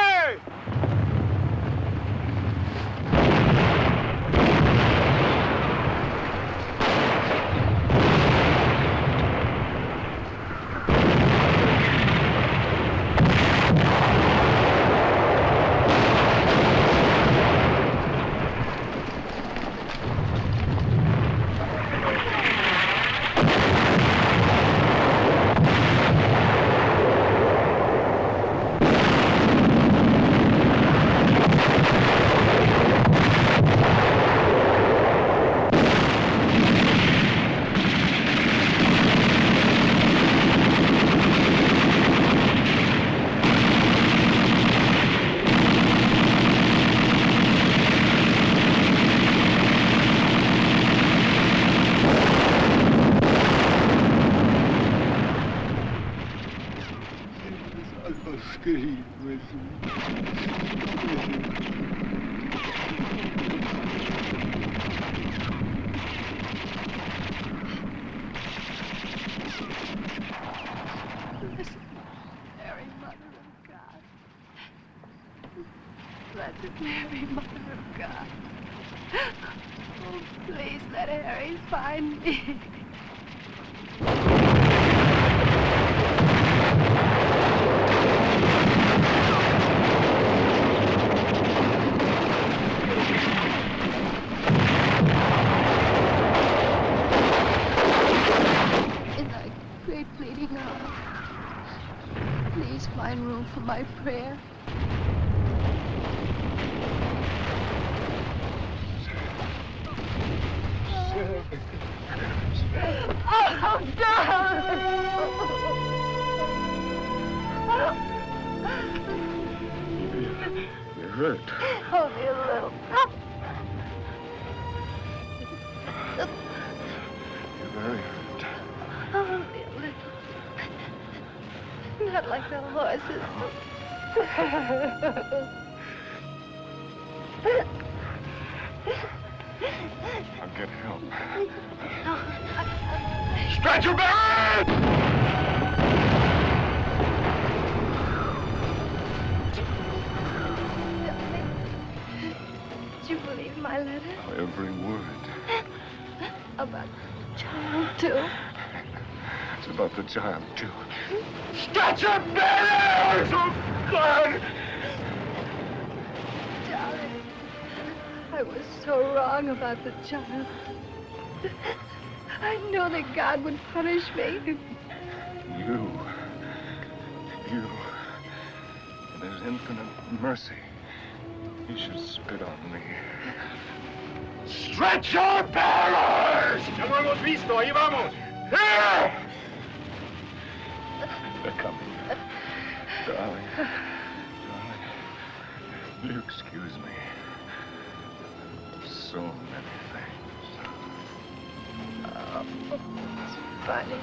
Blessed Mary, Mother of God. Oh, please let Harry find me. In thy great pleading hour, please find room for my prayer. Oh, darling! You're hurt. Only a little. You're very hurt. Only a little. Not like the horses. I'll get help. Stretcher bearer! Did you believe my letter? Every word. About the child, too? It's about the child, too. Stretcher bearers! Oh, God! Darling, I was so wrong about the child. I know that God would punish me. You. In his infinite mercy, he should spit on me. Stretch your bearers! Ya lo hemos visto, ahí vamos. Here! They're coming. Darling. Darling. Will you excuse me? So many things. Oh, it's funny.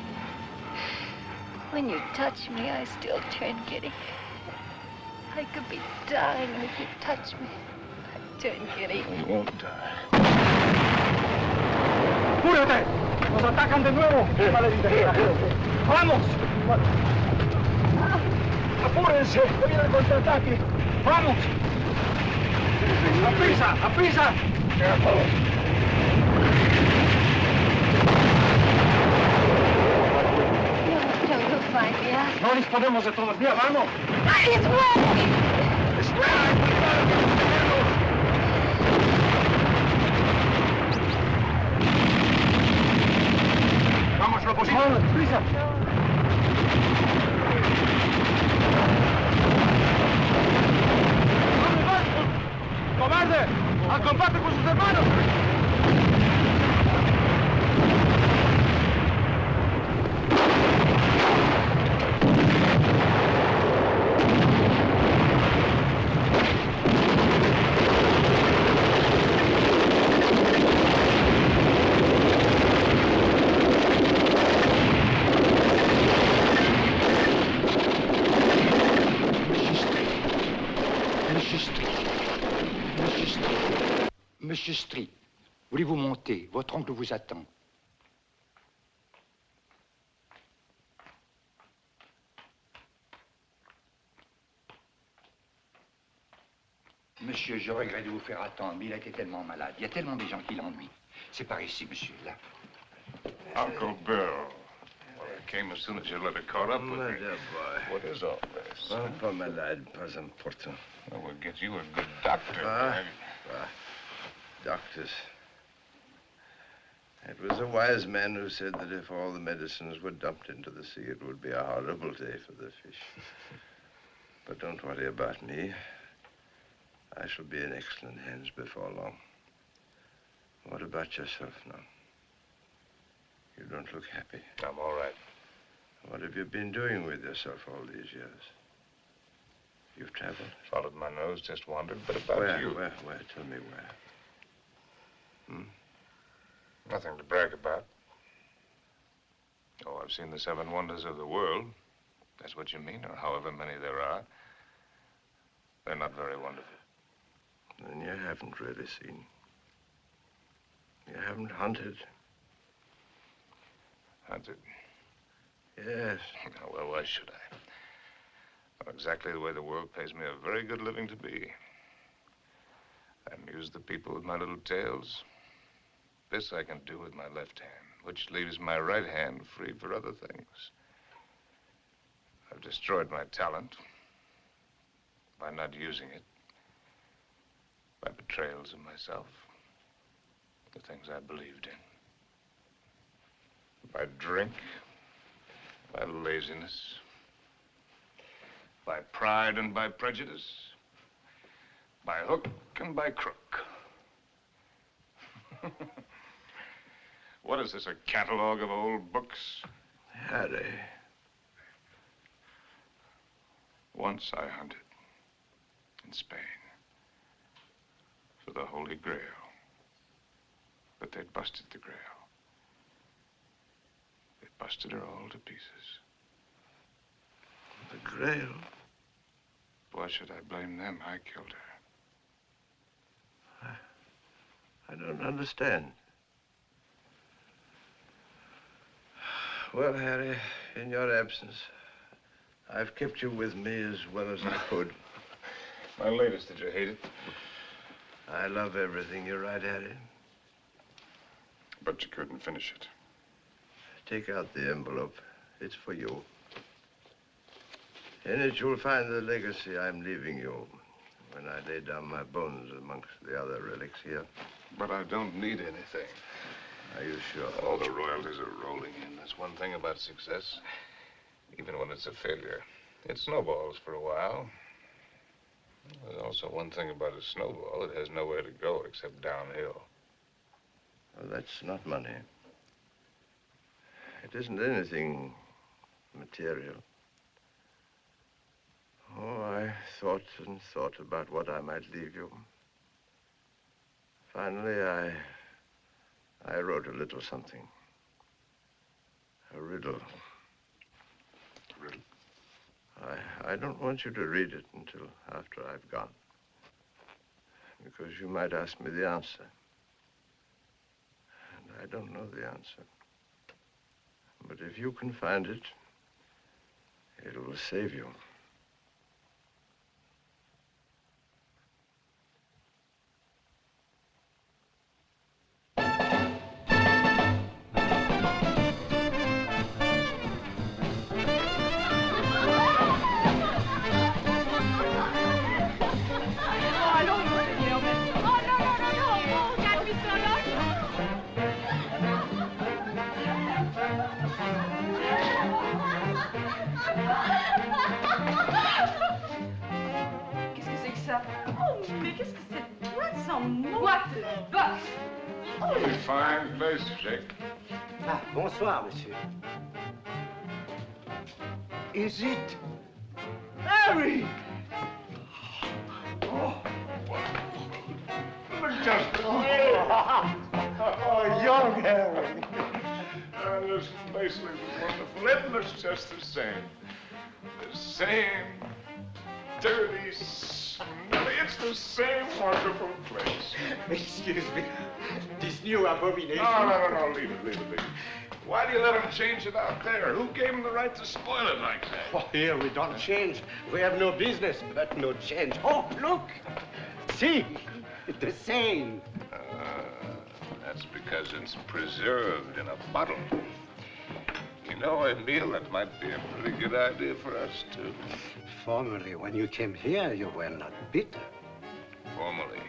When you touch me, I still turn giddy. I could be dying, and if you touch me, I turn giddy. You won't die. ¡Apúrate! ¡Nos atacan de nuevo! ¡Vamos! ¡Apúrense! ¡Que viene el contraataque! ¡Vamos! ¡Aprisa! ¡Aprisa! You'll find me out. No disponemos de todos. ¡Mira, vamos! It's way! ¡Vamos, lo posible! ¡Vamos, prisa! ¡Vamos, vamos! ¡Cobarde! ¡Al combate con sus hermanos! Monsieur Street, voulez-vous monter? Votre oncle vous attend. Monsieur, je regrette de vous faire attendre, mais il a été tellement malade. Il y a tellement de gens qui l'ennuient. C'est par ici, monsieur, là. Uncle Bill. Well, I came as soon as your letter caught up with My me. dear boy. What is all this? Oh, pas malade, pas important. Well, we'll get you a good doctor. Doctors. It was a wise man who said that if all the medicines were dumped into the sea, it would be a horrible day for the fish. But don't worry about me. I shall be in excellent hands before long. What about yourself now? You don't look happy. I'm all right. What have you been doing with yourself all these years? You've traveled? Followed my nose, just wandered, but about you. Where? Tell me where. Nothing to brag about. Oh, I've seen the 7 wonders of the world. That's what you mean, or however many there are. They're not very wonderful. Then you haven't really seen. You haven't hunted. Hunted? Yes. Well, why should I? Well, exactly the way the world pays me a very good living to be. I amuse the people with my little tales. This I can do with my left hand, which leaves my right hand free for other things. I've destroyed my talent by not using it, by betrayals of myself, the things I believed in, by drink, by laziness, by pride and by prejudice, by hook and by crook. What is this, a catalog of old books? Harry. Once I hunted in Spain for the Holy Grail, but they busted the Grail. They busted her all to pieces. The Grail? Why should I blame them? I killed her. I don't understand. Well, Harry, in your absence, I've kept you with me as well as I could. My latest, did you hate it? I love everything you write, Harry. But you couldn't finish it. Take out the envelope. It's for you. In it, you'll find the legacy I'm leaving you when I lay down my bones amongst the other relics here. But I don't need anything. Are you sure? All the royalties are rolling in. That's one thing about success. Even when it's a failure, it snowballs for a while. There's also one thing about a snowball. It has nowhere to go except downhill. Well, that's not money. It isn't anything material. Oh, I thought and thought about what I might leave you. Finally, I wrote a little something. A riddle. Riddle? I don't want you to read it until after I've gone. Because you might ask me the answer. And I don't know the answer. But if you can find it, it will save you. Fine place, Jake. Ah, bonsoir, monsieur. Is it Harry? Oh, young Harry. This place looks wonderful. It looks just the same. The same dirty, smelly. It's the same wonderful place. Excuse me. This new abomination. No. Leave it. Why do you let him change it out there? Who gave him the right to spoil it like that? Oh, here we don't change. We have no business, but no change. Oh, look! See? The same. That's because it's preserved in a bottle. You know, Emile, that might be a pretty good idea for us, too. Formerly, when you came here, you were not bitter. Formerly.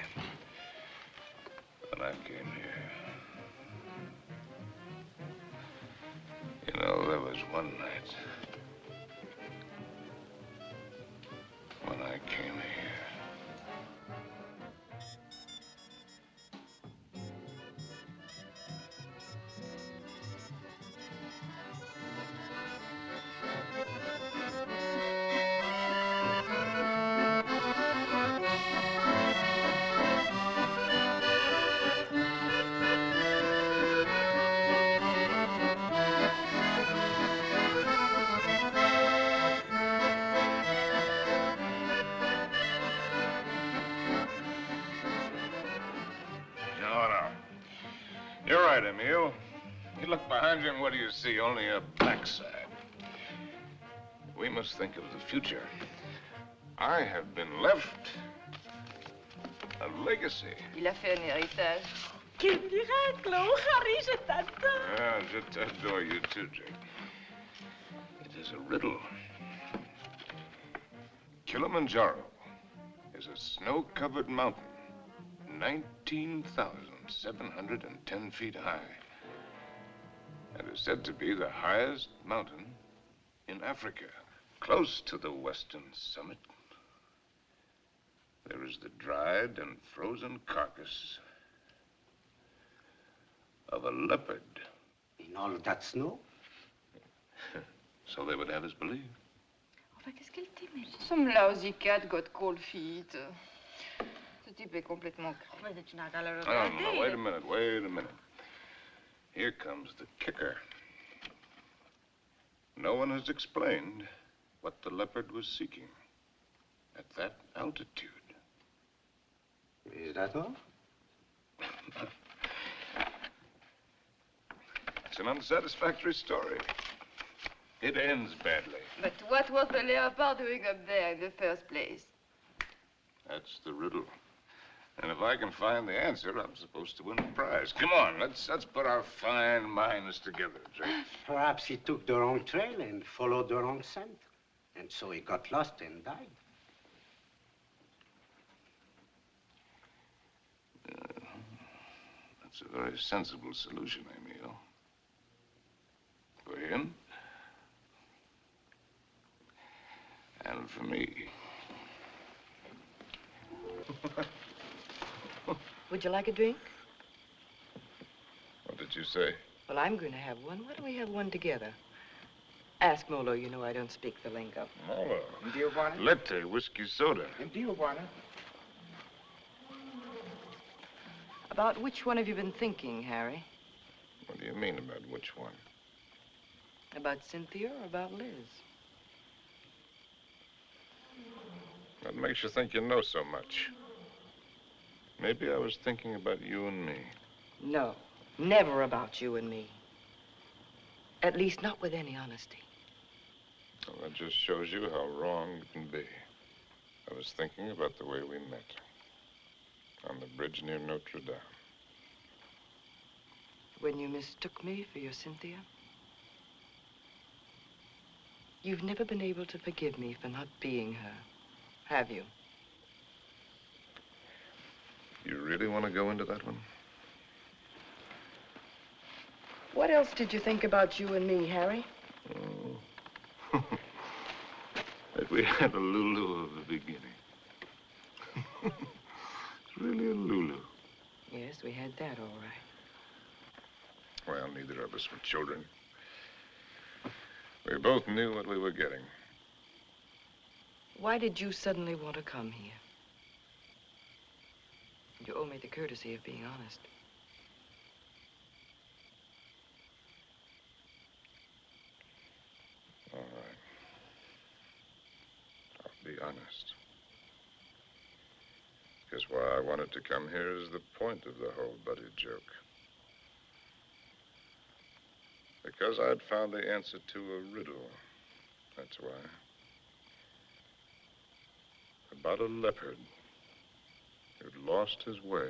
When I came here. You know, there was one night when I came here. You're right, Emile. You look behind you and what do you see? Only a backside. We must think of the future. I have been left a legacy. Il a fait un héritage. Quel miracle! Oh, Harry, je t'adore. Yeah, je t'adore you too, Jake. It is a riddle. Kilimanjaro is a snow-covered mountain, 19,710 feet high. And is said to be the highest mountain in Africa, close to the western summit. There is the dried and frozen carcass of a leopard. In all that snow? So they would have us believe. Enfin, qu'est-ce qu'elle t'aimait? Some lousy cat got cold feet. Ce type est complètement craint. Mais tu n'as qu'à le Oh, regarder. no, wait a minute. Here comes the kicker. No one has explained what the leopard was seeking at that altitude. Is that all? It's an unsatisfactory story. It ends badly. But what was the leopard doing up there in the first place? That's the riddle. And if I can find the answer, I'm supposed to win the prize. Come on, let's put our fine minds together, Jake. Perhaps he took the wrong trail and followed the wrong scent. And so he got lost and died. That's a very sensible solution, Emile. For him. And for me. Would you like a drink? you say? Well, I'm going to have one. Why don't we have one together? Ask Molo. You know I don't speak the lingo. Molo. Indio, Buana? Latte, whiskey soda. Indio, Buana? About which one have you been thinking, Harry? What do you mean about which one? About Cynthia or about Liz? What makes you think you know so much? Maybe I was thinking about you and me. No, never about you and me. At least not with any honesty. Well, that just shows you how wrong it can be. I was thinking about the way we met. On the bridge near Notre Dame. When you mistook me for your Cynthia? You've never been able to forgive me for not being her, have you? You really want to go into that one? What else did you think about you and me, Harry? Oh. That we had a Lulu of the beginning. It's really a Lulu. Yes, we had that all right. Well, neither of us were children. We both knew what we were getting. Why did you suddenly want to come here? You owe me the courtesy of being honest. All right. I'll be honest. Because why I wanted to come here is the point of the whole buddy joke. Because I'd found the answer to a riddle. That's why. About a leopard who'd lost his way.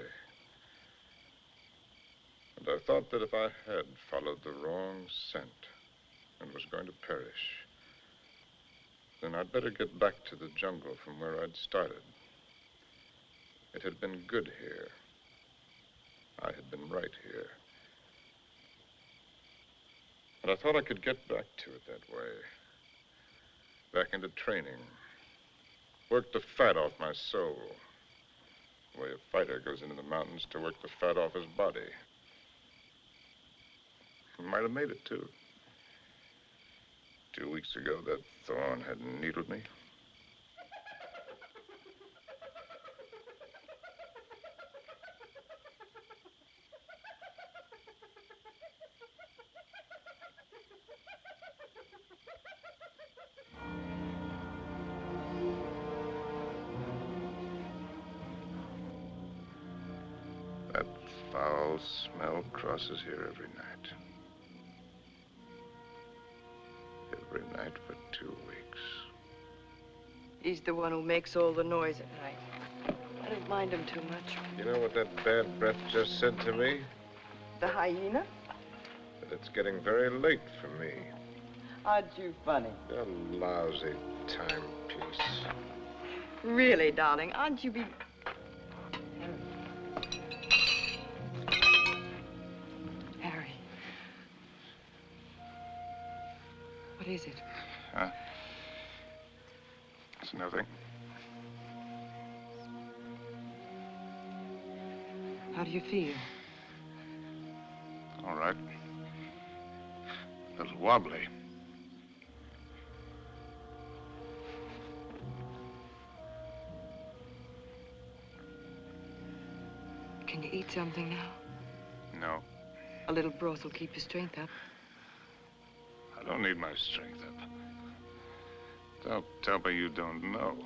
And I thought that if I had followed the wrong scent and was going to perish, then I'd better get back to the jungle from where I'd started. It had been good here. I had been right here. And I thought I could get back to it that way. Back into training. Work the fat off my soul. The way a fighter goes into the mountains to work the fat off his body. I might have made it, too. 2 weeks ago, that thorn had needled me. That foul smell crosses here every night. Every night for 2 weeks. He's the one who makes all the noise at night. I don't mind him too much. You know what that bad breath just said to me? The hyena? That it's getting very late for me. Aren't you funny? A lousy timepiece. Really, darling, aren't you be... Harry. What is it? Huh? It's nothing. How do you feel? All right. A little wobbly. Can you eat something now? No. A little broth will keep your strength up. I don't need my strength up. Don't tell me you don't know.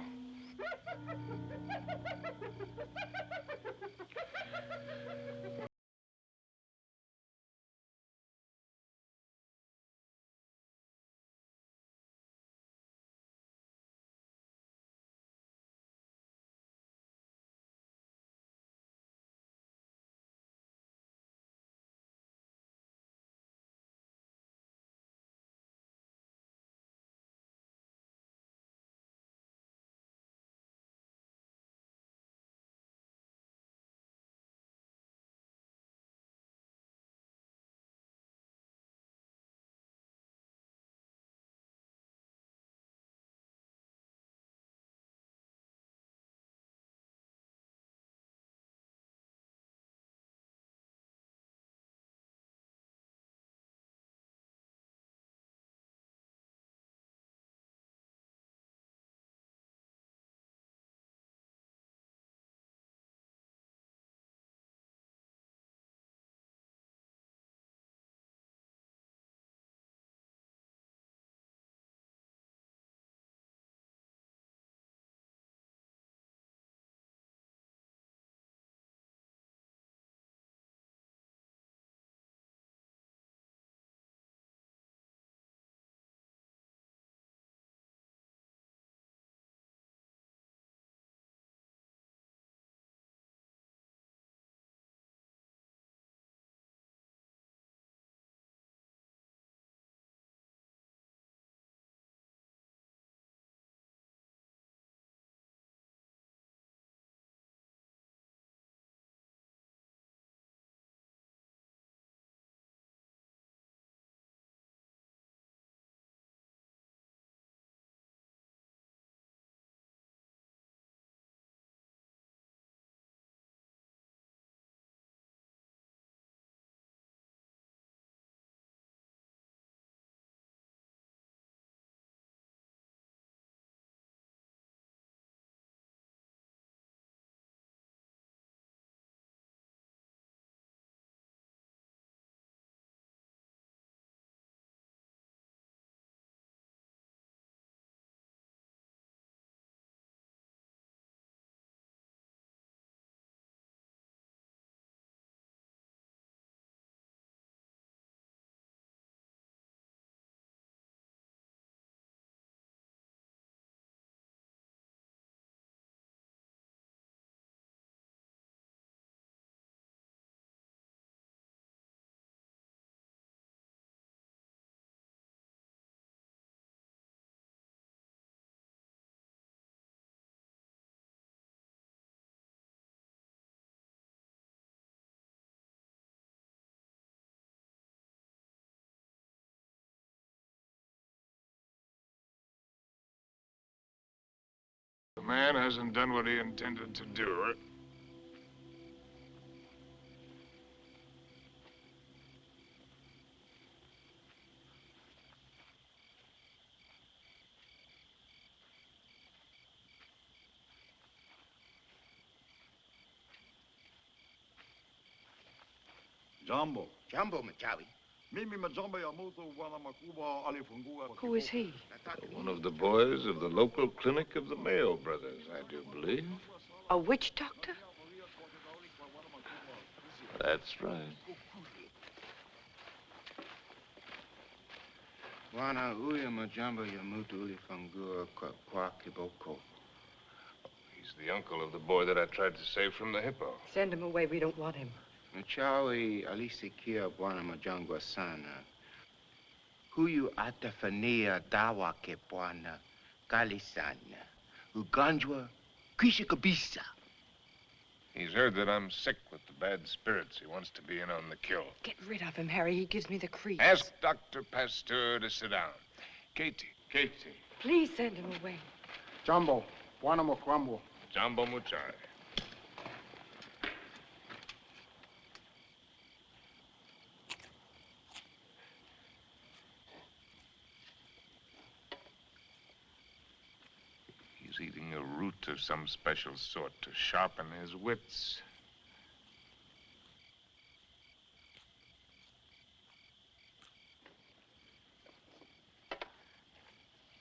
Man hasn't done what he intended to do. Jumbo. Jumbo Machawi. Who is he? One of the boys of the local clinic of the Mayo brothers, I do believe. A witch doctor? That's right. Wana uya majamba ya mutu uli fangua kwa kiboko. He's the uncle of the boy that I tried to save from the hippo. Send him away. We don't want him. Machawi alisikia bwana majangwa sana. Huyu atafania dawa ke bwana kali sana. Ugonjwa kisha kabisa. He's heard that I'm sick with the bad spirits. He wants to be in on the kill. Get rid of him, Harry. He gives me the creeps. Ask Dr. Pasteur to sit down. Katie. Please send him away. Jumbo, bwana mokwambo. Jumbo Muchai. He's eating a root of some special sort to sharpen his wits.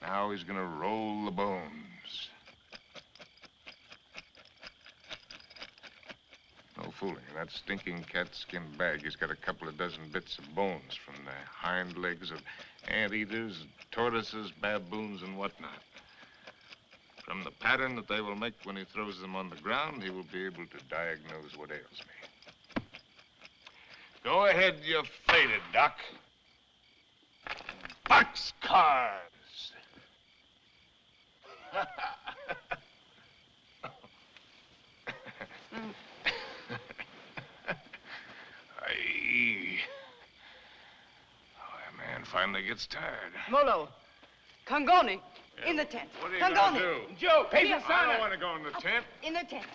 Now he's gonna roll the bones. No fooling. In that stinking cat-skin bag, he's got a couple of dozen bits of bones from the hind legs of anteaters, tortoises, baboons, and whatnot. From the pattern that they will make when he throws them on the ground, he will be able to diagnose what ails me. Go ahead, you faded, Doc. Boxcars! Aye. Oh, man finally gets tired. Molo, Congoni, in the tent. What are you Congoni. gonna do? Joe, patient I son. don't want to go in the tent. In the tent.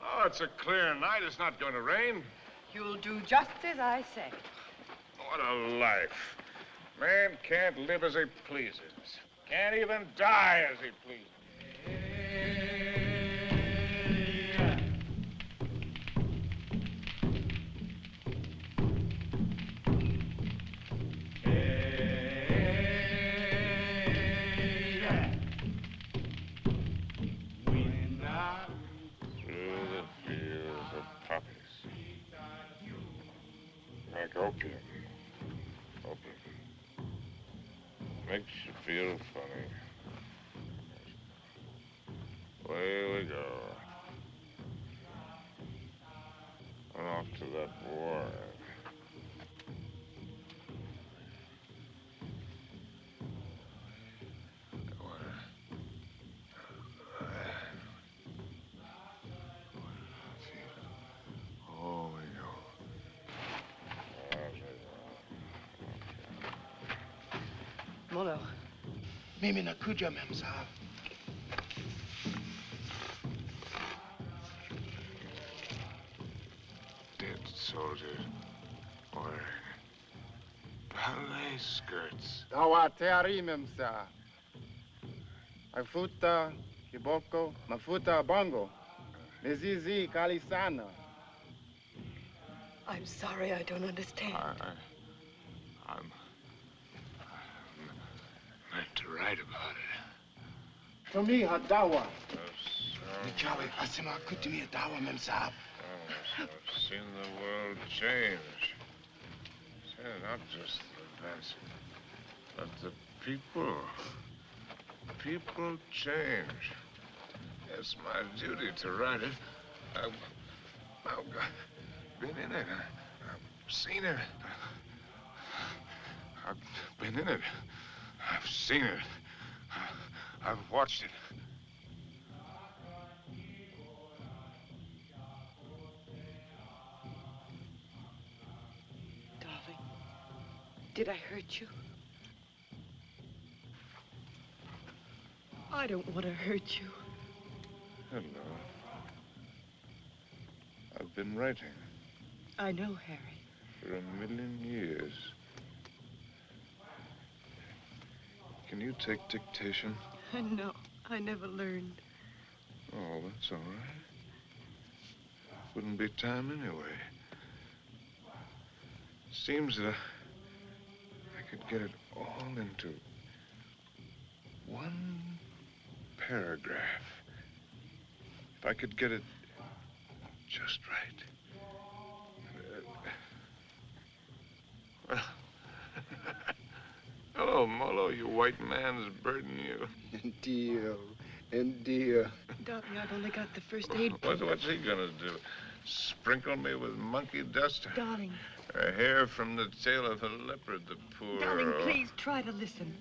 Oh, it's a clear night. It's not going to rain. You'll do just as I say. What a life. Man can't live as he pleases. Can't even die as he pleases. Through the fields of poppies. Like opium. Opium. Makes you feel funny. Away we go. And off to that war. Oh, we go. Molo. Mimi nakuja, mem sahab. Dead soldiers wearing ballet skirts. Dawa teari memsa. Mafuta kiboko, mafuta bongo. Mizizi kalisana. I'm sorry, I don't understand. I'm meant to write about it. To me, hadawa. Machawi asema kutumia dawa, mem sahab. I've seen the world change. Say, not just the events, but the people. People change. It's my duty to write it. I've been in it. I've seen it. I've been in it. I've seen it. I've watched it. Darling, did I hurt you? I don't want to hurt you. Hello. I've been writing. I know, Harry. For 1,000,000 years. Can you take dictation? No, I never learned. Oh, that's all right. Wouldn't be time anyway. Seems that I could get it all into one paragraph. If I could get it just right. Well, hello, Molo, you white man's burden, you. And dear. Darling, I've only got the first aid. What's he gonna do? Sprinkle me with monkey dust? Darling. A hair from the tail of a leopard, the poor... Darling, please try to listen.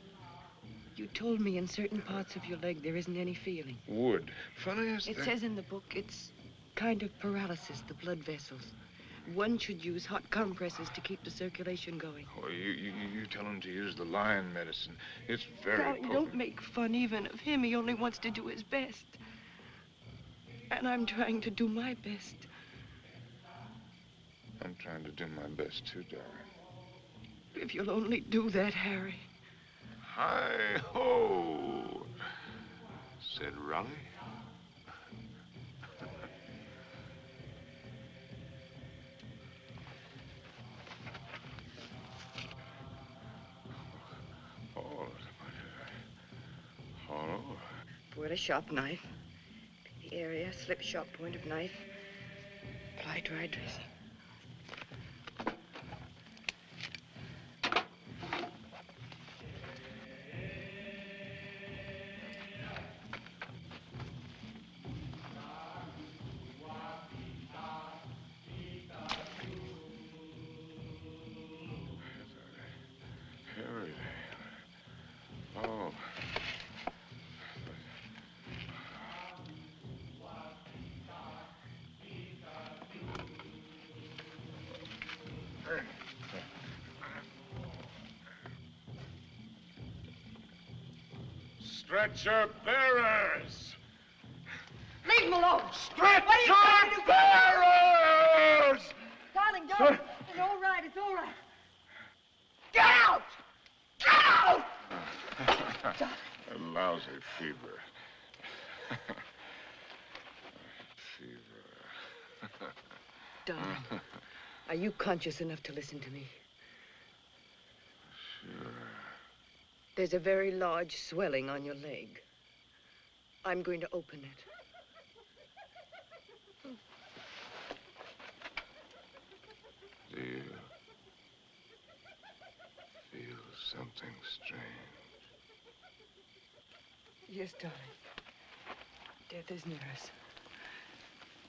You told me in certain parts of your leg there isn't any feeling. Wood. Funniest It thing... says in the book it's kind of paralysis, the blood vessels. One should use hot compresses to keep the circulation going. Oh, you tell him to use the lion medicine. It's very Darling, potent. don't make fun even of him. He only wants to do his best. And I'm trying to do my best. I'm trying to do my best, too, darling. If you'll only do that, Harry. Hi-ho, said Raleigh. Oh. Pour a sharp knife. The area, slip sharp point of knife. Apply dry dressing. Harry. Oh. Stretcher bearers! Leave him alone! Stretcher bearers! Darling, darling, it's all right, it's all right. Get out! Get out! A lousy fever. Fever. Darling, are you conscious enough to listen to me? Sure. There's a very large swelling on your leg. I'm going to open it. Do you feel something strange? Yes, darling. Death is near us.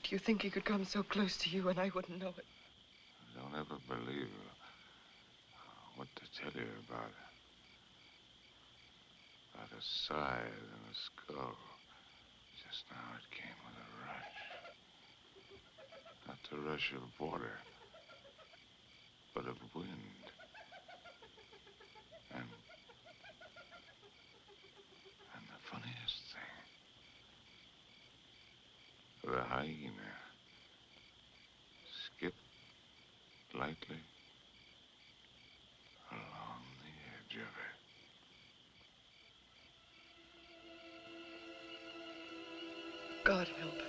Do you think he could come so close to you and I wouldn't know it? Don't ever believe what to tell you about it. About a scythe and a skull. Just now it came with a rush. Not the rush of water, but of wind. And the funniest thing, the hyena skipped lightly along the edge of it. God help us.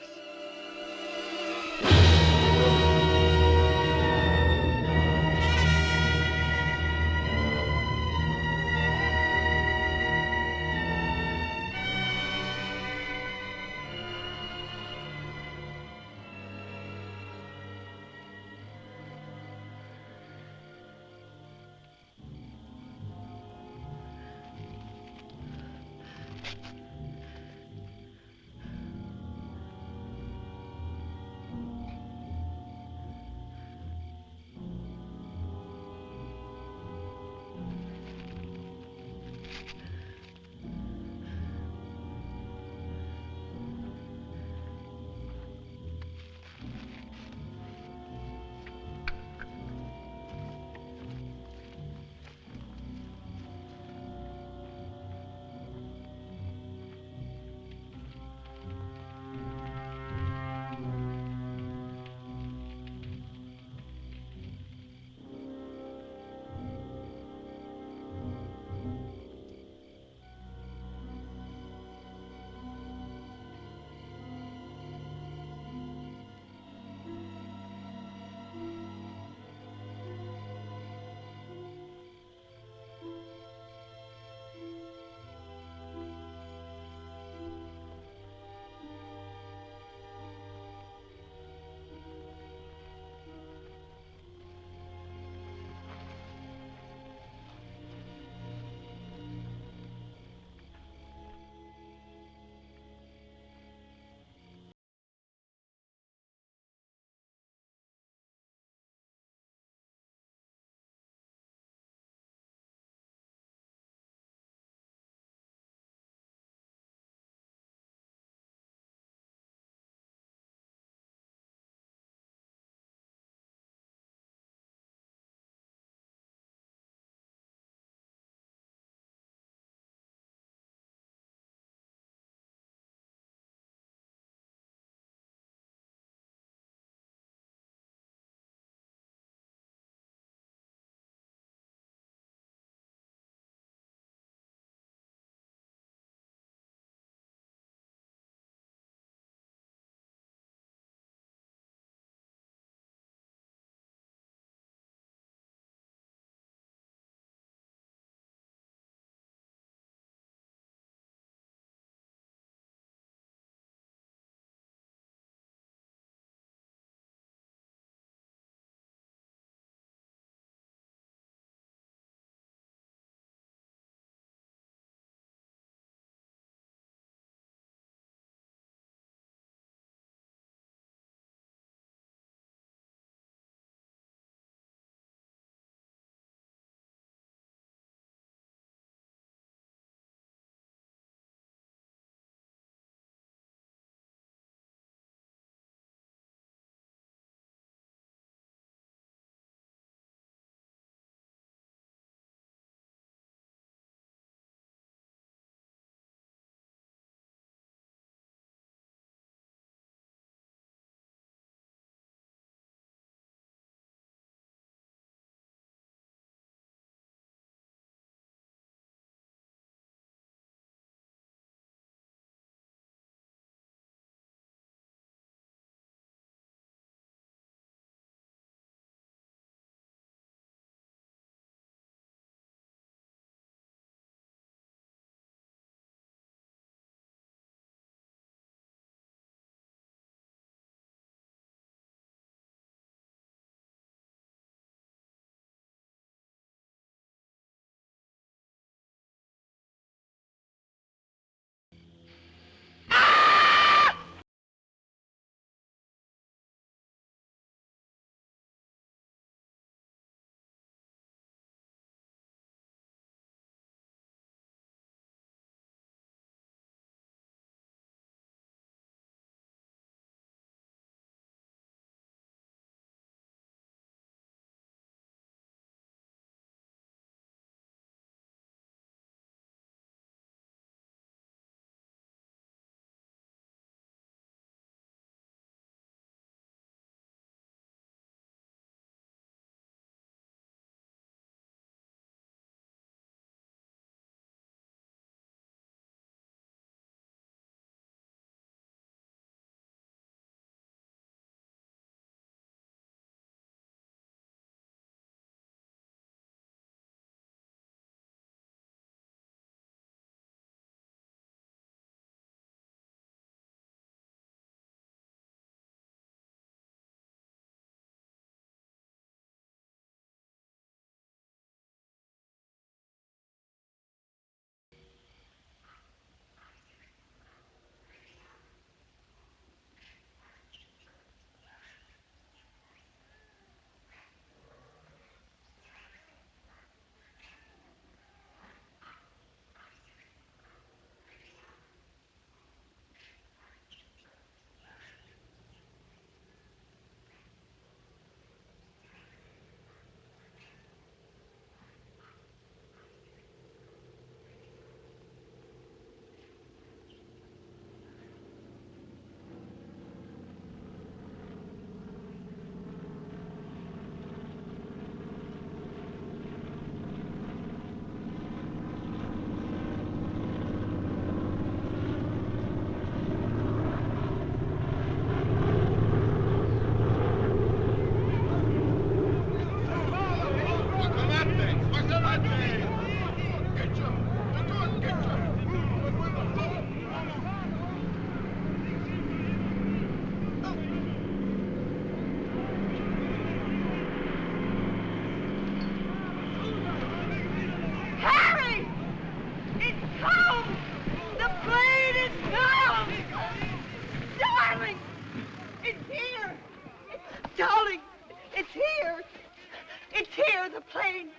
there, the plane.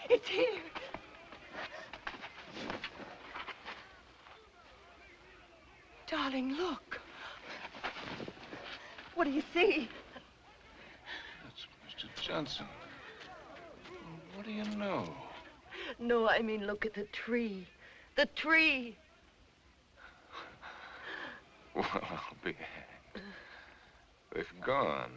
It's here. Darling, look. What do you see? That's Mr. Johnson. What do you know? No, I mean, look at the tree. The tree. Well, I'll be hanged. They've gone.